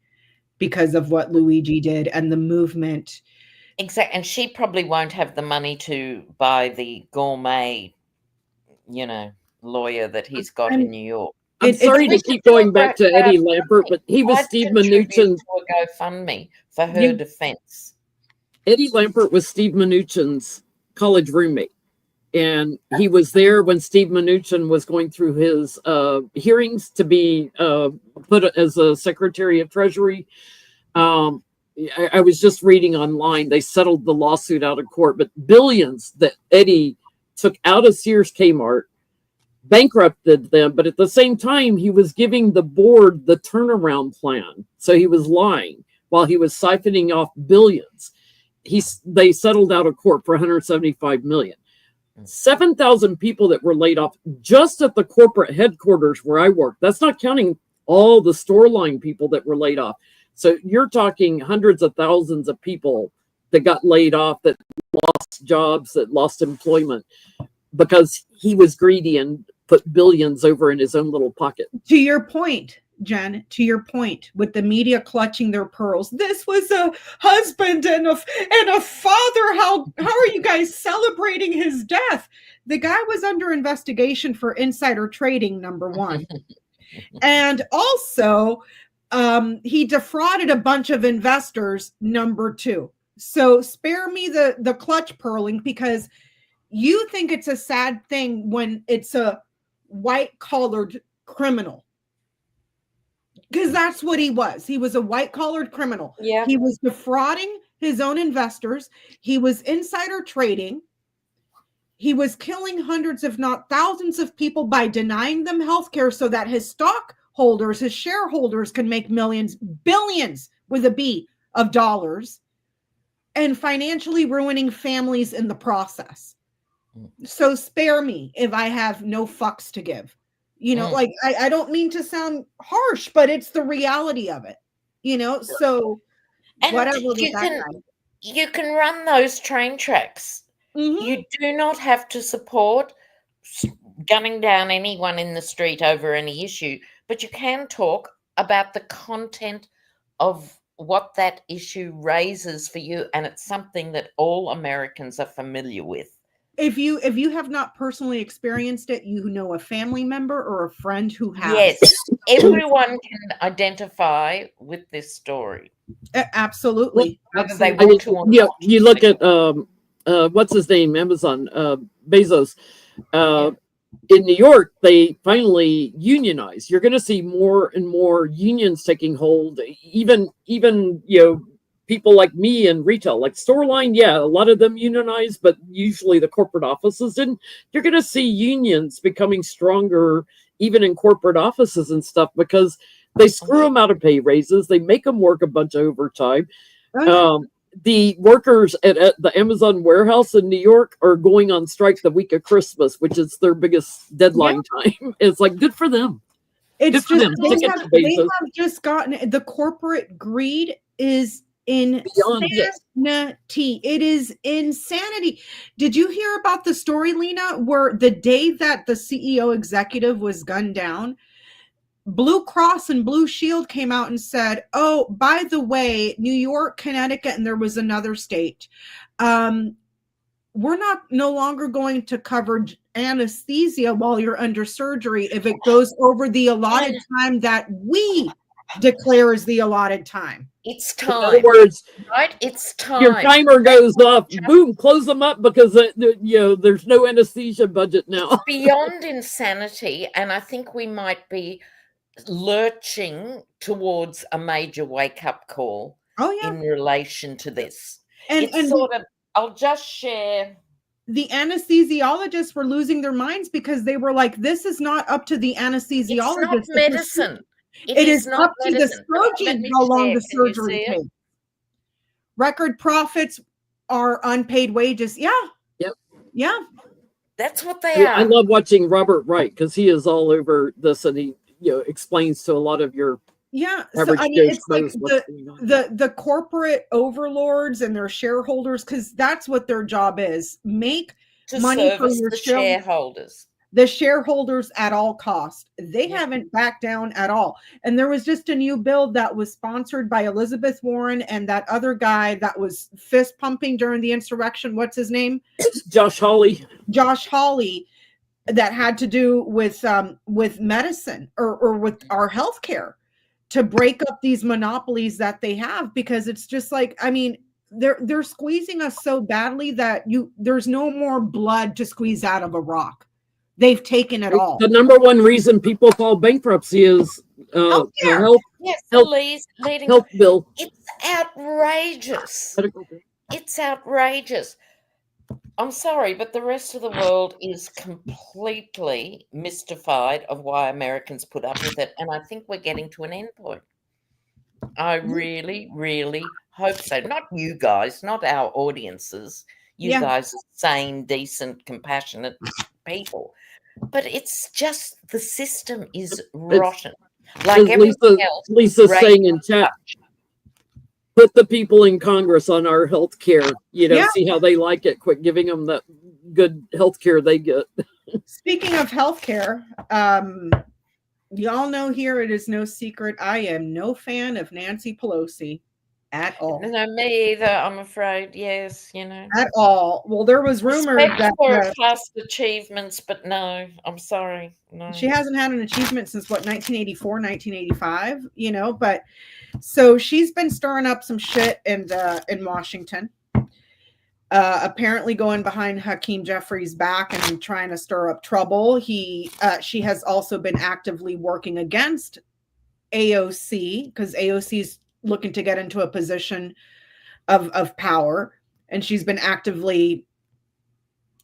because of what Luigi did and the movement. Exactly. And she probably won't have the money to buy the gourmet, lawyer that he's got in New York. I'm sorry to keep going back to Eddie Lampert, but he was Steve Mnuchin's GoFundMe for her defense. Eddie Lampert was Steve Mnuchin's college roommate. And he was there when Steve Mnuchin was going through his hearings to be put as a Secretary of Treasury. I was just reading online, they settled the lawsuit out of court, but billions that Eddie took out of Sears Kmart, bankrupted them, but at the same time, he was giving the board the turnaround plan. So he was lying while he was siphoning off billions. They settled out of court for $175 million. 7,000 people that were laid off just at the corporate headquarters where I work. That's not counting all the store line people that were laid off. So you're talking hundreds of thousands of people that got laid off, that lost jobs, that lost employment because he was greedy and put billions over in his own little pocket. To your point, Jen, to your point, with the media clutching their pearls, this was a husband and a father. How are you guys celebrating his death? The guy was under investigation for insider trading, number one. And also, he defrauded a bunch of investors, number 2. So spare me the clutch pearling, because you think it's a sad thing when it's a white-collared criminal. Because that's what he was. He was a white-collared criminal. Yeah. He was defrauding his own investors. He was insider trading. He was killing hundreds, if not thousands of people by denying them health care so that his stockholders, his shareholders can make millions, billions with a B of dollars, and financially ruining families in the process. So spare me if I have no fucks to give. Like I don't mean to sound harsh, but it's the reality of it, so and whatever. You can run those train tracks. Mm-hmm. You do not have to support gunning down anyone in the street over any issue, but you can talk about the content of what that issue raises for you, and it's something that all Americans are familiar with. If you have not personally experienced it, you know a family member or a friend who has. Yes, everyone can identify with this story. Absolutely. You look at what's his name, Amazon, Bezos. In New York, they finally unionized. You're going to see more and more unions taking hold. Even people like me in retail, like Storeline, a lot of them unionized, but usually the corporate offices didn't. You're going to see unions becoming stronger, even in corporate offices and stuff, because they screw them out of pay raises. They make them work a bunch of overtime. The workers at the Amazon warehouse in New York are going on strike the week of Christmas, which is their biggest deadline time. It's like, good for them. It's just, they have just gotten, the corporate greed is insanity. It is insanity. Did you hear about the story, Lena, where the day that the CEO executive was gunned down, Blue Cross and Blue Shield came out and said, oh, by the way, New York, Connecticut, and there was another state, we're no longer going to cover anesthesia while you're under surgery if it goes over the allotted time that we declares the allotted time. It's In time. other words, right? It's time. Your timer goes off. Boom, close them up because there's no anesthesia budget now. It's beyond insanity, and I think we might be lurching towards a major wake-up call in relation to this. And sort of, I'll just share. The anesthesiologists were losing their minds because they were like, this is not up to the anesthesiologist. It's not medicine. It is up to the surgeon how long the surgery takes. Record profits are unpaid wages. Yeah. Yep. Yeah. That's what they are. I love watching Robert Wright because he is all over this, and he explains to a lot of your so I mean, it's like the corporate overlords and their shareholders, because that's what their job is: make money for your shareholders. The shareholders at all cost. They haven't backed down at all. And there was just a new bill that was sponsored by Elizabeth Warren and that other guy that was fist pumping during the insurrection. What's his name? Josh Hawley. Josh Hawley, that had to do with medicine or with our healthcare, to break up these monopolies that they have, because it's just like, I mean, they're squeezing us so badly that there's no more blood to squeeze out of a rock. They've taken it all. The number one reason people file bankruptcy is health bill. It's outrageous. It's outrageous. I'm sorry, but the rest of the world is completely mystified of why Americans put up with it. And I think we're getting to an end point. I really, really hope so. Not you guys, not our audiences. You guys are sane, decent, compassionate people. But it's just the system is rotten. Like everything else. Lisa's saying in chat, put the people in Congress on our health care. See how they like it. Quit giving them that good health care they get. Speaking of health care, y'all know here it is no secret I am no fan of Nancy Pelosi at all. No, me either, I'm afraid. Yes, at all. Well, there was rumors that for past achievements, but no, I'm sorry, no. She hasn't had an achievement since 1984, 1985. But so she's been stirring up some shit in Washington. Apparently going behind Hakeem Jeffries' back and trying to stir up trouble. She has also been actively working against AOC, because AOC is looking to get into a position of power, and she's been actively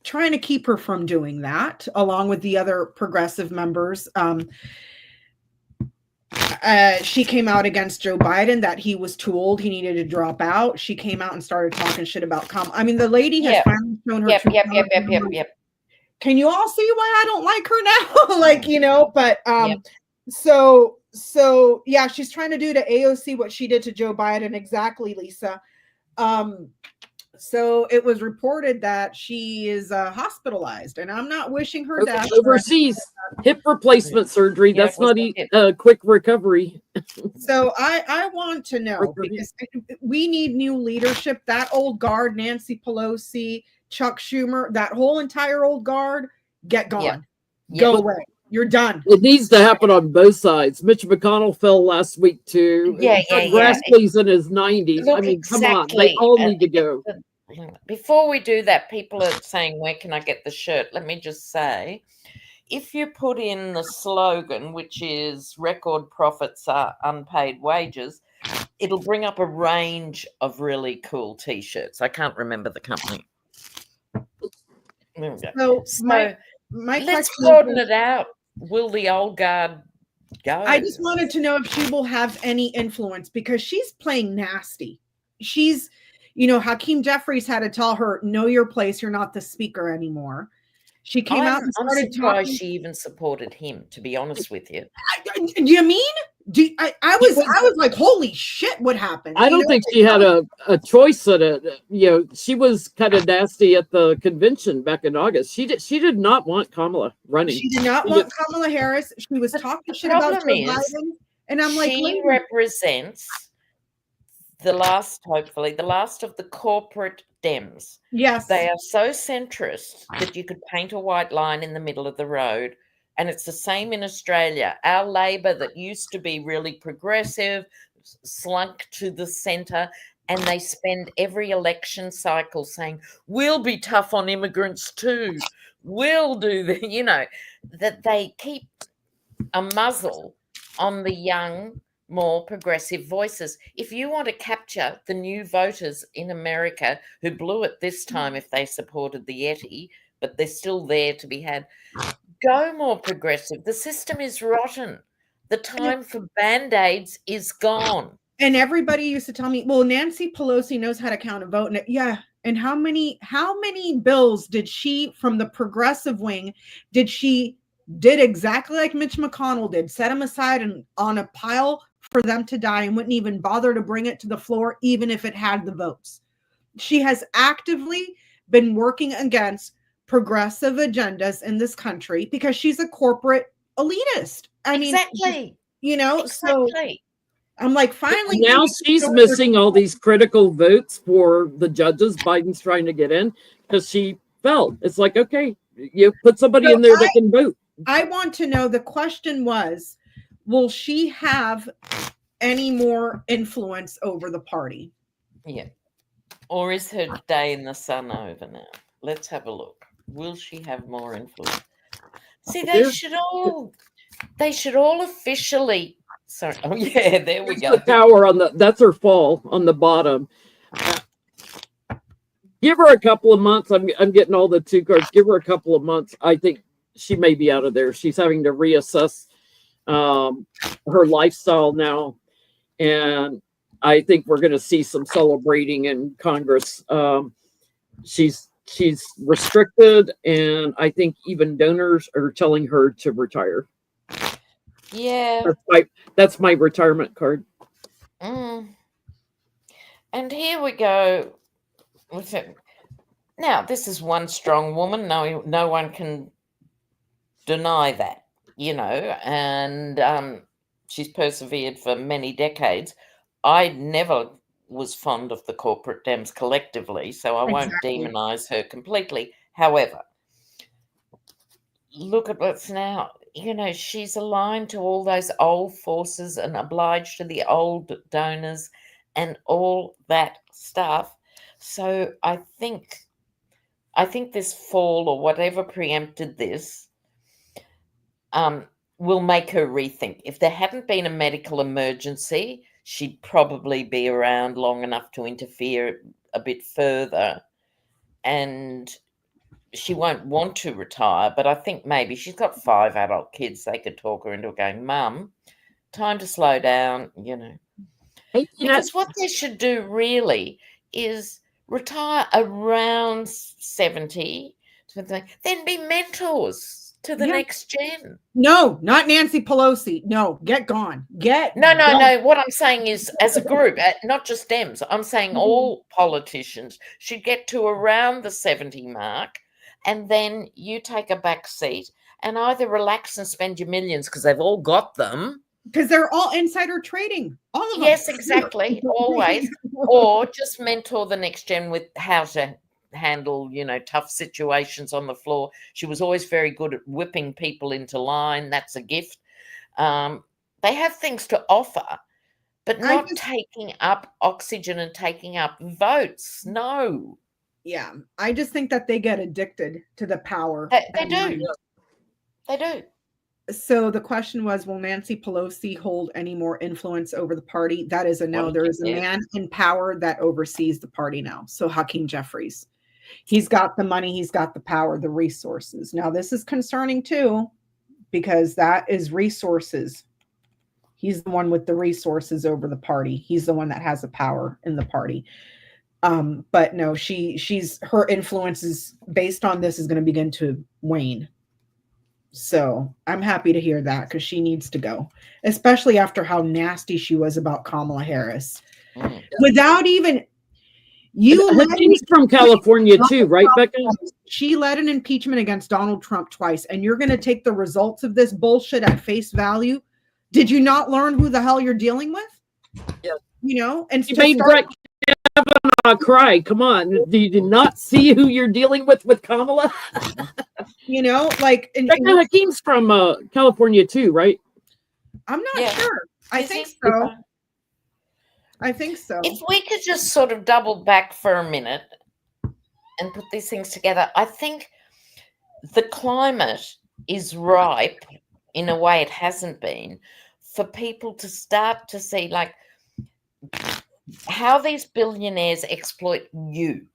trying to keep her from doing that, along with the other progressive members. She came out against Joe Biden, that he was told he needed to drop out. She came out and started talking shit about I mean, the lady has finally shown her true colors. Can you all see why I don't like her now? But So yeah, she's trying to do to AOC what she did to Joe Biden. Exactly, Lisa. So it was reported that she is hospitalized, and I'm not wishing her death. Overseas hip replacement surgery. That's not a quick recovery. So I want to know, because we need new leadership. That old guard, Nancy Pelosi, Chuck Schumer, that whole entire old guard, get gone. Go away. You're done. It needs to happen on both sides. Mitch McConnell fell last week too. Grassley's in his 90s. Look, I mean, come on. They all need to go. Before we do that, people are saying, where can I get the shirt? Let me just say, if you put in the slogan, which is record profits are unpaid wages, it'll bring up a range of really cool T-shirts. I can't remember the company. So let's broaden it out. Will the old guard go? I just wanted to know if she will have any influence, because she's playing nasty. She's, Hakeem Jeffries had to tell her, know your place. You're not the speaker anymore. She came out and started talking. She even supported him, to be honest with you. Do you mean? I was like, holy shit, what happened? I don't think she had a choice in it. She was kind of nasty at the convention back in August. She did not want Kamala running. She did not want Kamala Harris. She was talking shit about Joe Biden. And I'm like, she represents the last of the corporate Dems. Yes. They are so centrist that you could paint a white line in the middle of the road And it's the same in Australia. Our Labor that used to be really progressive slunk to the centre, and they spend every election cycle saying, we'll be tough on immigrants too. We'll do that they keep a muzzle on the young, more progressive voices. If you want to capture the new voters in America who blew it this time if they supported the Yeti, but they're still there to be had, go more progressive. The system is rotten. The time for Band-Aids is gone. And everybody used to tell me, well, Nancy Pelosi knows how to count a vote. And yeah. And how many bills did she, from the progressive wing, did exactly like Mitch McConnell did, set them aside and on a pile for them to die and wouldn't even bother to bring it to the floor, even if it had the votes. She has actively been working against progressive agendas in this country because she's a corporate elitist. I mean, exactly. So I'm like, finally. Now she's missing all these critical votes for the judges Biden's trying to get in because she felt it's like, okay, you put somebody in there that can vote. I want to know, the question was, will she have any more influence over the party? Yeah. Or is her day in the sun over now? Let's have a look. Will she have more influence? See, they should all officially. Sorry. Oh yeah, there we go. The tower that's her fall on the bottom. Give her a couple of months. I'm getting all the 2 cards. Give her a couple of months. I think she may be out of there. She's having to reassess her lifestyle now, and I think we're going to see some celebrating in Congress. She's restricted, and I think even donors are telling her to retire. Yeah, that's my retirement card. And here we go with it. Now, this is one strong woman. No one can deny that, and she's persevered for many decades. I never was fond of the corporate Dems collectively, so I won't demonize her completely. However, look at what's now. She's aligned to all those old forces and obliged to the old donors and all that stuff. So I think this fall or whatever preempted this will make her rethink. If there hadn't been a medical emergency, she'd probably be around long enough to interfere a bit further, and she won't want to retire, but I think maybe she's got 5 adult kids. They could talk her into going, Mum, time to slow down, Because what they should do really is retire around 70, then be mentors to the next gen. No, not Nancy Pelosi. No, get gone. No. What I'm saying is, as a group, not just Dems, I'm saying all politicians should get to around the 70 mark, and then you take a back seat and either relax and spend your millions because they've all got them. Because they're all insider trading. All of them. Yes, exactly. Always. Or just mentor the next gen with how to handle, tough situations on the floor. She was always very good at whipping people into line. That's a gift. They have things to offer, but not taking up oxygen and taking up votes. No. Yeah. I just think that they get addicted to the power. They do. They do. So the question was, will Nancy Pelosi hold any more influence over the party? That is a no. There is a man in power that oversees the party now. So Hakeem Jeffries. He's got the money, he's got the power, the resources. Now, this is concerning too, because that is resources. He's the one with the resources over the party. He's the one that has the power in the party. But no, her influence is based on this is going to begin to wane. So I'm happy to hear that because she needs to go, especially after how nasty she was about Kamala Harris. Without even she's from California too, right, Becca? She led an impeachment against Donald Trump twice, and you're going to take the results of this bullshit at face value. Did you not learn who the hell you're dealing with? Yeah. And she made Brett Kavanaugh cry. Come on. Do you not see who you're dealing with Kamala? You know, like, Hakeem's from California too, right? I'm not sure. I think so. I think so. If we could just sort of double back for a minute and put these things together, I think the climate is ripe in a way it hasn't been for people to start to see, like, how these billionaires exploit you,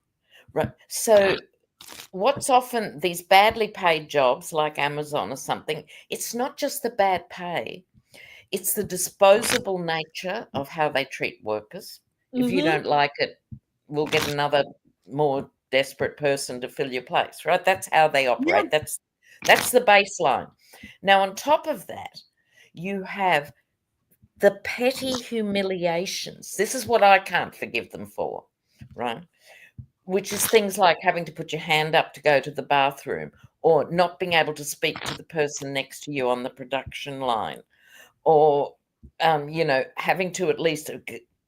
right? So what's often these badly paid jobs like Amazon or something, it's not just the bad pay, it's the disposable nature of how they treat workers. If you don't like it, we'll get another more desperate person to fill your place, right? That's how they operate. Yeah. That's the baseline. Now, on top of that, you have the petty humiliations. This is what I can't forgive them for, right? Which is things like having to put your hand up to go to the bathroom, or not being able to speak to the person next to you on the production line, or, having to at least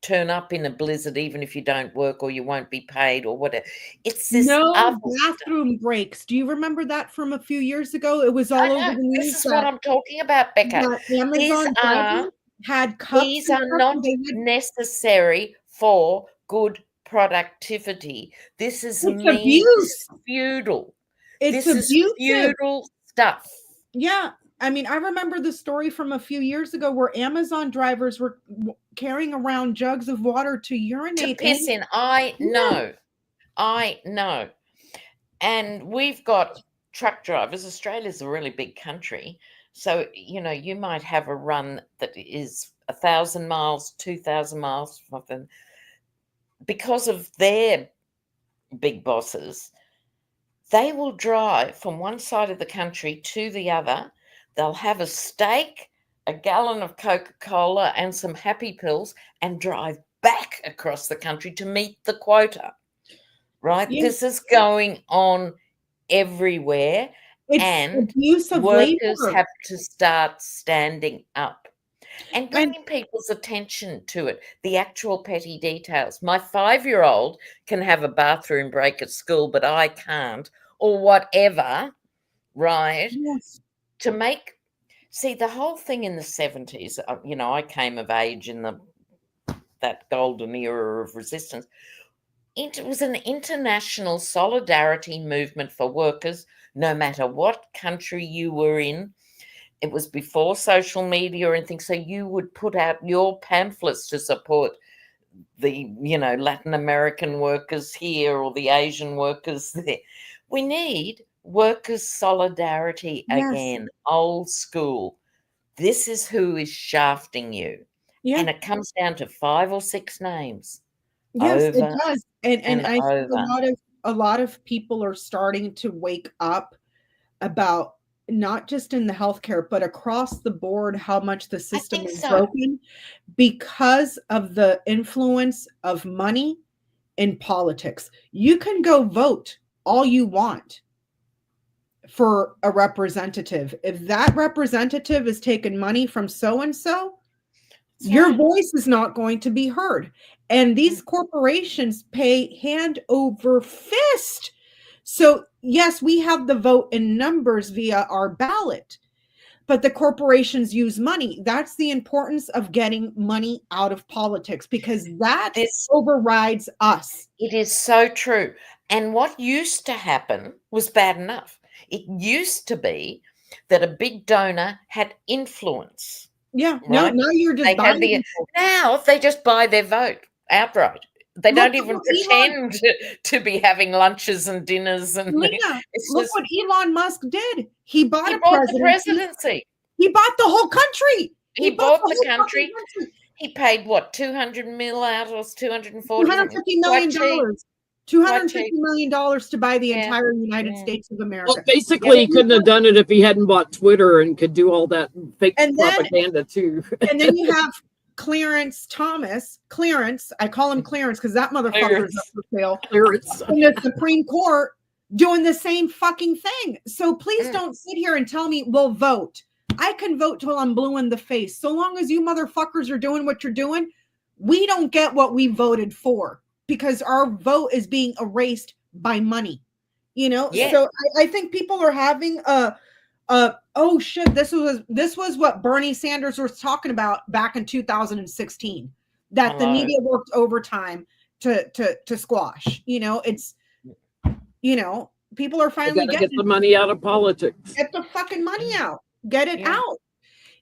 turn up in a blizzard even if you don't work, or you won't be paid, or whatever. It's this bathroom breaks. Do you remember that from a few years ago? It was all over the news. This is what I'm talking about, Becca. These are not necessary for good productivity. This is abuse. Feudal. This is feudal stuff. Yeah. I mean, I remember the story from a few years ago where Amazon drivers were carrying around jugs of water to urinate. To piss in. I know. And we've got truck drivers. Australia's a really big country. So, you might have a run that is 1,000 miles, 2,000 miles, something. Because of their big bosses, they will drive from one side of the country to the other. They'll have a steak, a gallon of Coca-Cola, and some happy pills, and drive back across the country to meet the quota. Right? Yes. This is going on everywhere. And workers have to start standing up and bringing people's attention to it, the actual petty details. My 5-year-old can have a bathroom break at school, but I can't, or whatever, right? Yes. See, the whole thing in the 70s, I came of age in that golden era of resistance. It was an international solidarity movement for workers, no matter what country you were in. It was before social media and things, so you would put out your pamphlets to support the, Latin American workers here or the Asian workers there. We need workers' solidarity again, old school. This is who is shafting you. Yeah. And it comes down to 5 or 6 names. Yes, it does. And I think a lot of people are starting to wake up about, not just in the healthcare, but across the board, how much the system is broken because of the influence of money in politics. You can go vote all you want for a representative. If that representative is taking money from so-and-so, your voice is not going to be heard. And these corporations pay hand over fist. So yes, we have the vote in numbers via our ballot, but the corporations use money. That's the importance of getting money out of politics, because that overrides us. It is so true. And what used to happen was bad enough. It used to be that a big donor had influence. Yeah, right? Now you're just now they just buy their vote outright. They don't even pretend to be having lunches and dinners. And Lena, look what Elon Musk did. He bought the presidency. He bought the whole country. He bought the country. He paid what, 200 mil out, or $240 million. $250 million to buy the entire United States of America. Well, basically, he couldn't have done it if he hadn't bought Twitter and could do all that fake propaganda too. And then you have Clarence Thomas. I call him Clarence because that motherfucker is up for sale. Clarence in the Supreme Court doing the same fucking thing. So please don't sit here and tell me we'll vote. I can vote till I'm blue in the face. So long as you motherfuckers are doing what you're doing, we don't get what we voted for. because our vote is being erased by money. You know, Yeah. so I think people are having oh shit, this was what Bernie Sanders was talking about back in 2016, that the media worked overtime to squash. You know, it's, you know, people are finally getting the money out of politics. Get the fucking money out. Get it out.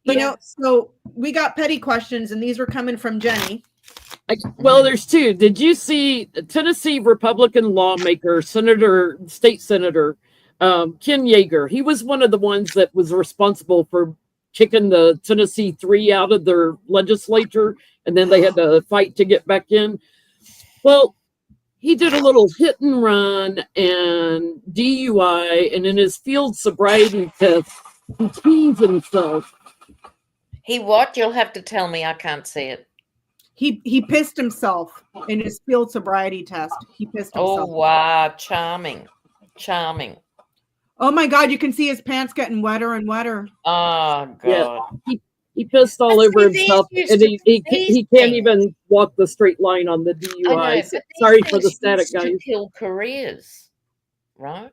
But, you know, so we got petty questions, and these were coming from Jennie. Well, there's two. Did you see Tennessee Republican lawmaker, state senator, Ken Yeager? He was one of the ones that was responsible for kicking the Tennessee 3 out of their legislature, and then they had to fight to get back in. Well, he did a little hit and run and DUI, and in his field sobriety test, he pees himself. He what? You'll have to tell me. I can't see it. He pissed himself in his field sobriety test. He pissed himself. Oh, wow. Charming. Charming. Oh, my God. You can see his pants getting wetter and wetter. Oh, God. Yeah. He pissed all over himself, and he can't even walk the straight line on the DUI. Sorry for the static, guys. To kill careers, right?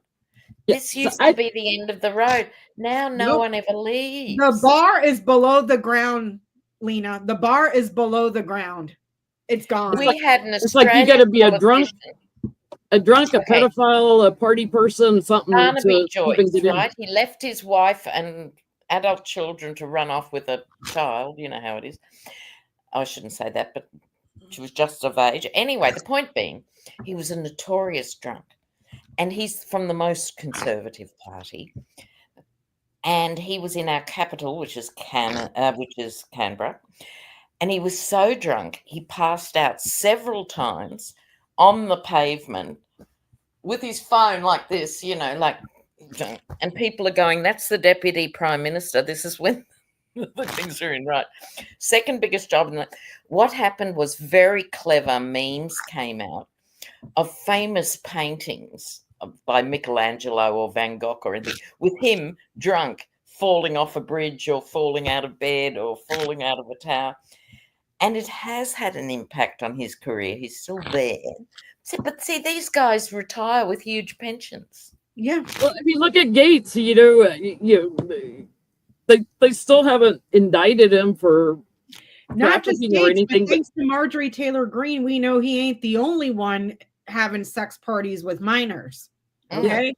Yeah. This used to be the end of the road. Now no one ever leaves. The bar is below the ground, Lena. The bar is below the ground. It's gone. We had an Australian It's like you got to be a drunk, a pedophile, a party person, something. Barnaby Joyce, right? He left his wife and adult children to run off with a child. You know how it is. I shouldn't say that, but she was just of age. Anyway, the point being, he was a notorious drunk, and he's from the most conservative party. And he was in our capital, which is Canberra. And he was so drunk, he passed out several times on the pavement with his phone like this, you know, like, and people are going, that's the Deputy Prime Minister. This is when the things are in right. Second biggest job. What happened was very clever memes came out of famous paintings by Michelangelo or Van Gogh or anything, with him drunk, falling off a bridge or falling out of bed or falling out of a tower. And it has had an impact on his career. He's still there. But see, these guys retire with huge pensions. Yeah. Well, I mean, look at Gates. They still haven't indicted him for not just Gates, or anything. But thanks to Marjorie Taylor Greene, we know he ain't the only one having sex parties with minors. Okay.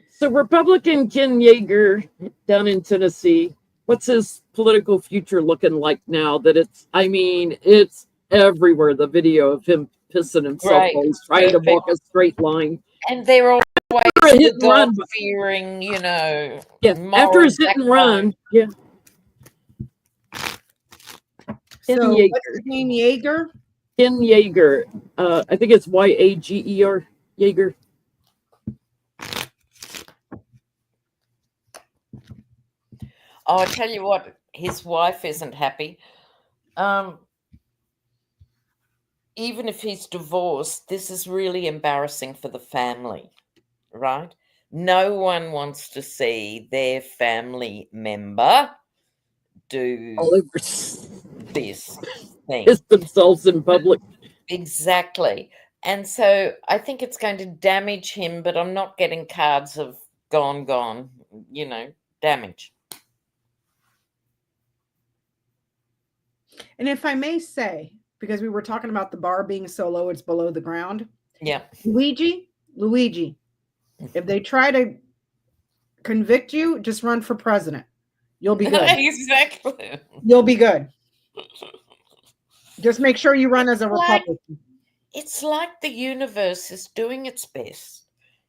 So Republican Ken Yeager down in Tennessee, what's his political future looking like now that it's everywhere, the video of him pissing himself while he's trying to walk a straight line. And they're always God-fearing, you know. Yeah, after his hit and run. Yeah. So what's his name, Yeager? Ken Yeager. I think it's Yager. Yeager. Oh, I tell you what, his wife isn't happy. Even if he's divorced, this is really embarrassing for the family, right? No one wants to see their family member do this thing. Piss themselves in public. Exactly. And so I think it's going to damage him, but I'm not getting cards of gone, you know, damage. And if I may say, because we were talking about the bar being so low, it's below the ground. Yeah. Luigi, if they try to convict you, just run for president. You'll be good. Exactly. You'll be good. Just make sure you run as a Republican. It's like the universe is doing its best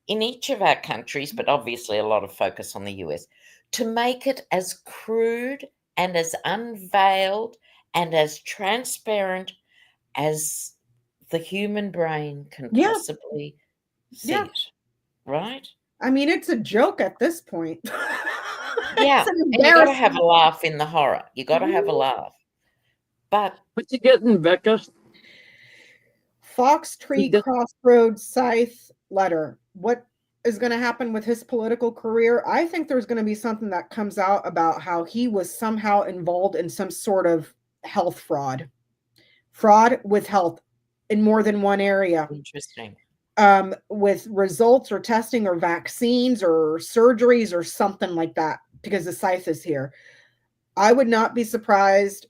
in each of our countries, but obviously a lot of focus on the US, to make it as crude and as unveiled and as transparent as the human brain can possibly see it. Right? I mean, it's a joke at this point. Yeah. And you got to have a laugh in the horror. You got to have a laugh. But what you getting, Becca? Fox Tree Crossroads Scythe letter. What is going to happen with his political career? I think there's going to be something that comes out about how he was somehow involved in some sort of health fraud with health in more than one area. Interesting. With results or testing or vaccines or surgeries or something like that, because the scythe is here. I would not be surprised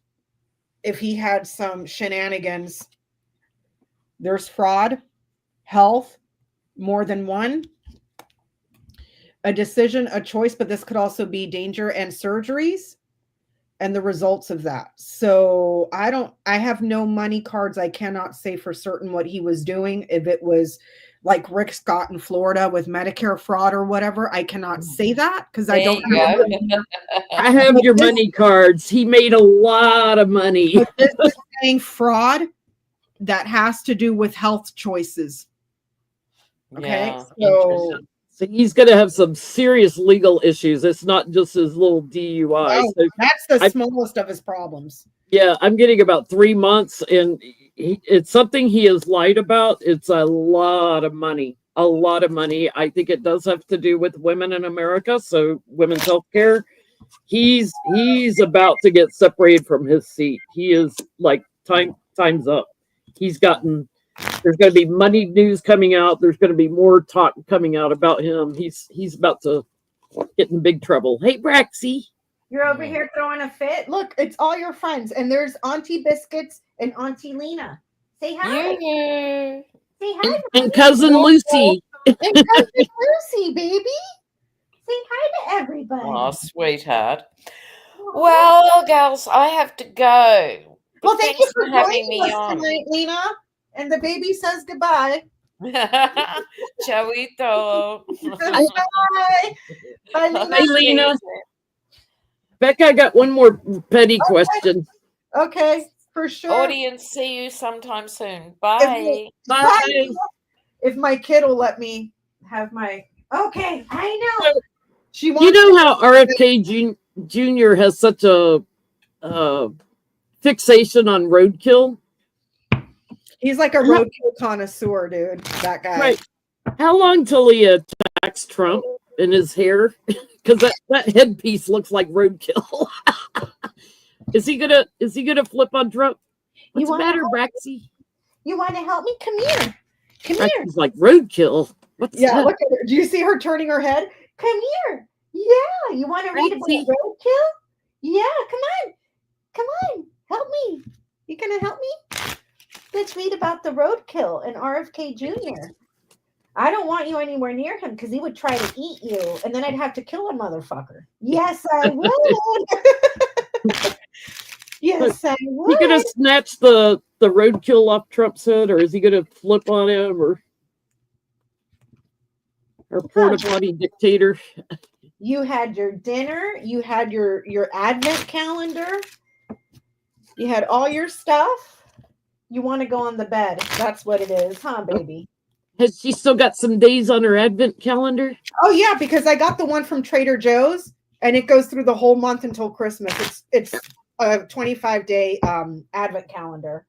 if he had some shenanigans. There's fraud, health, more than one, a decision, a choice, but this could also be danger and surgeries and the results of that. So I have no money cards. I cannot say for certain what he was doing. If it was like Rick Scott in Florida with Medicare fraud or whatever, I cannot say that because I don't have I have your money cards. He made a lot of money. But this is saying fraud that has to do with health choices. Okay. Yeah, so he's going to have some serious legal issues. It's not just his little DUI. Oh, so that's the smallest of his problems. Yeah, I'm getting about 3 months, and it's something he has lied about. It's a lot of money. A lot of money. I think it does have to do with women in America. So women's health care. He's about to get separated from his seat. He is like time's up. There's going to be money news coming out. There's going to be more talk coming out about him. He's about to get in big trouble. Hey, Braxy. You're over here throwing a fit. Look, it's all your friends. And there's Auntie Biscuits and Auntie Lena. Say hi. Yeah. Say hi. And Cousin Lucy. And Cousin Lucy, baby. Say hi to everybody. Oh, sweetheart. Well, gals, I have to go. Well, thank you for having joining us tonight, Lena. And the baby says goodbye. Chawito. Bye. Bye, Lena. Hey, Lena. Becca, I got one more petty question. Okay, for sure. Audience, see you sometime soon. Bye. Bye. If my kid will let me have my... Okay, I know. You know how RFK Jr. has such a fixation on roadkill? He's like a roadkill connoisseur, dude. That guy. Right. How long till he attacks Trump in his hair? Because that headpiece looks like roadkill. Is he gonna flip on Trump? What's the matter, Braxy? You want to help me? Come here. Come Braxy's here. like roadkill. What's that? Look at her. Do you see her turning her head? Come here. Yeah. You want to read about roadkill? Yeah. Come on. Come on. Help me. You gonna help me? Let's read about the roadkill and RFK Jr. I don't want you anywhere near him because he would try to eat you, and then I'd have to kill a motherfucker. Yes, I would. Yes, I would. Is he gonna snatch the roadkill off Trump's head, or is he gonna flip on him, or porta potty dictator? You had your dinner. You had your advent calendar. You had all your stuff. You want to go on the bed. That's what it is, huh, baby? Has she still got some days on her advent calendar? Oh, yeah, because I got the one from Trader Joe's, and it goes through the whole month until Christmas. It's a 25-day advent calendar.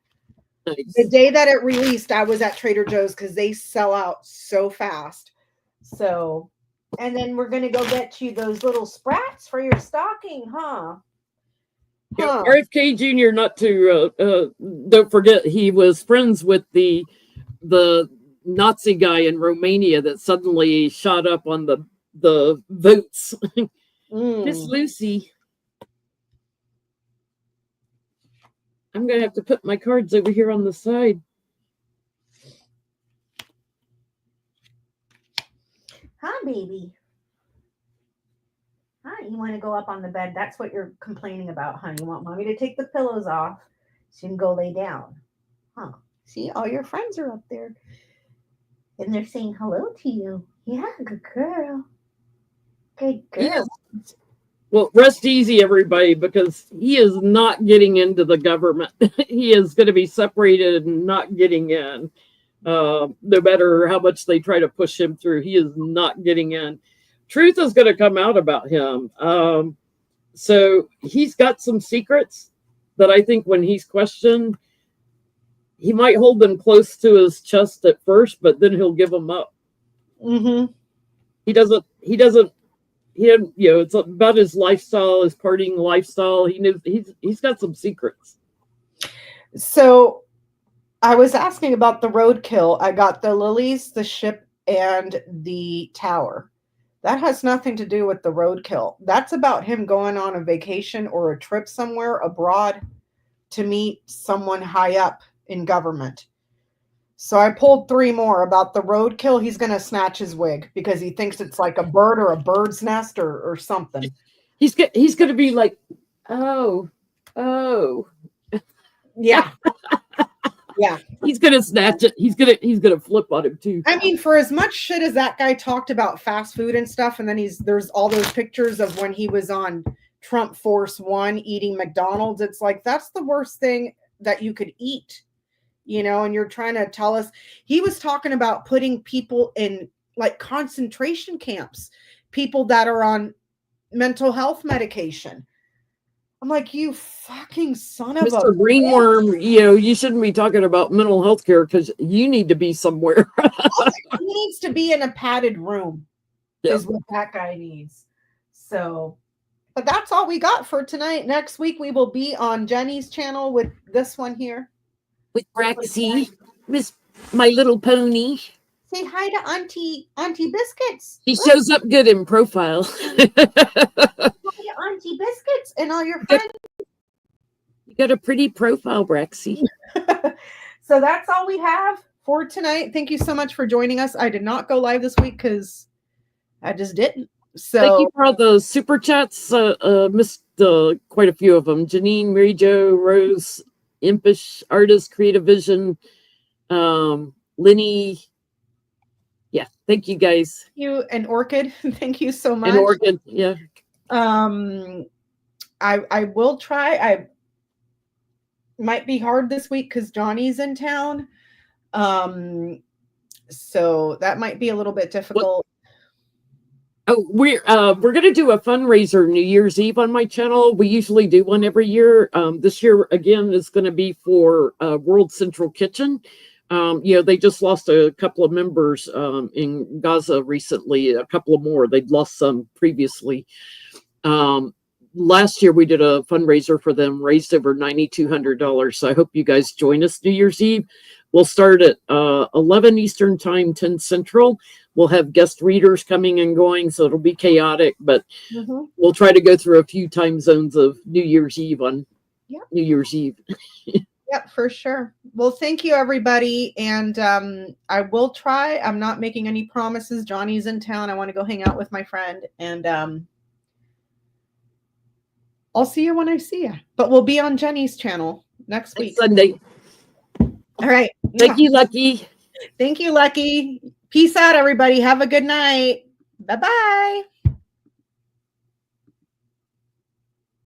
Nice. The day that it released, I was at Trader Joe's because they sell out so fast. So, and then we're going to go get you those little sprats for your stocking, huh? Yeah, RFK Jr. Not to don't forget, he was friends with the Nazi guy in Romania that suddenly shot up on the votes. Miss Lucy, I'm gonna have to put my cards over here on the side. Hi, baby. Hi, you want to go up on the bed? That's what you're complaining about, huh? You want mommy to take the pillows off so you can go lay down. Huh? See, all your friends are up there. And they're saying hello to you. Yeah, good girl. Good girl. Yes. Well, rest easy, everybody, because he is not getting into the government. He is going to be separated and not getting in. No matter how much they try to push him through, he is not getting in. Truth is going to come out about him. So he's got some secrets that I think when he's questioned, he might hold them close to his chest at first, but then he'll give them up. Mm-hmm. He doesn't, it's about his lifestyle, his partying lifestyle. He knows he's got some secrets. So I was asking about the roadkill. I got the lilies, the ship, and the tower. That has nothing to do with the roadkill. That's about him going on a vacation or a trip somewhere abroad to meet someone high up in government. So I pulled 3 more about the roadkill. He's going to snatch his wig because he thinks it's like a bird or a bird's nest or something. He's going to be like, oh. Yeah. Yeah. He's going to snatch it. He's going to flip on him too. I mean, for as much shit as that guy talked about fast food and stuff, and then there's all those pictures of when he was on Trump Force One eating McDonald's. It's like, that's the worst thing that you could eat, and you're trying to tell us. He was talking about putting people in like concentration camps, people that are on mental health medication. I'm like, you fucking son of Mr. Greenworm, you shouldn't be talking about mental health care because you need to be somewhere. He needs to be in a padded room, is what that guy needs. So, but that's all we got for tonight. Next week, we will be on Jennie's channel with this one here. With Braxy, My Little Pony. Say hi to Auntie Biscuits. He shows up good in profile. Hi to Auntie Biscuits and all your friends. You got a pretty profile, Braxy. So that's all we have for tonight. Thank you so much for joining us. I did not go live this week because I just didn't. So thank you for all the super chats. Missed quite a few of them. Janine, Mary Jo, Rose, Impish, Artist, Creative Vision, Lenny. Yeah, thank you guys. You and Orchid, thank you so much. And Orchid, yeah. I will try. I might be hard this week because Johnny's in town. So that might be a little bit difficult. Oh, we're gonna do a fundraiser New Year's Eve on my channel. We usually do one every year. This year again is going to be for World Central Kitchen. They just lost a couple of members in Gaza recently. A couple of more. They'd lost some previously. Last year we did a fundraiser for them, raised over $9,200. So I hope you guys join us New Year's Eve. We'll start at 11 Eastern Time, 10 Central. We'll have guest readers coming and going, so it'll be chaotic, but we'll try to go through a few time zones of New Year's Eve on New Year's Eve. Yep, for sure. Well, thank you, everybody. And I will try. I'm not making any promises. Johnny's in town. I want to go hang out with my friend. And I'll see you when I see you. But we'll be on Jennie's channel next week. Sunday. All right. Thank you, Lucky. Thank you, Lucky. Peace out, everybody. Have a good night. Bye-bye.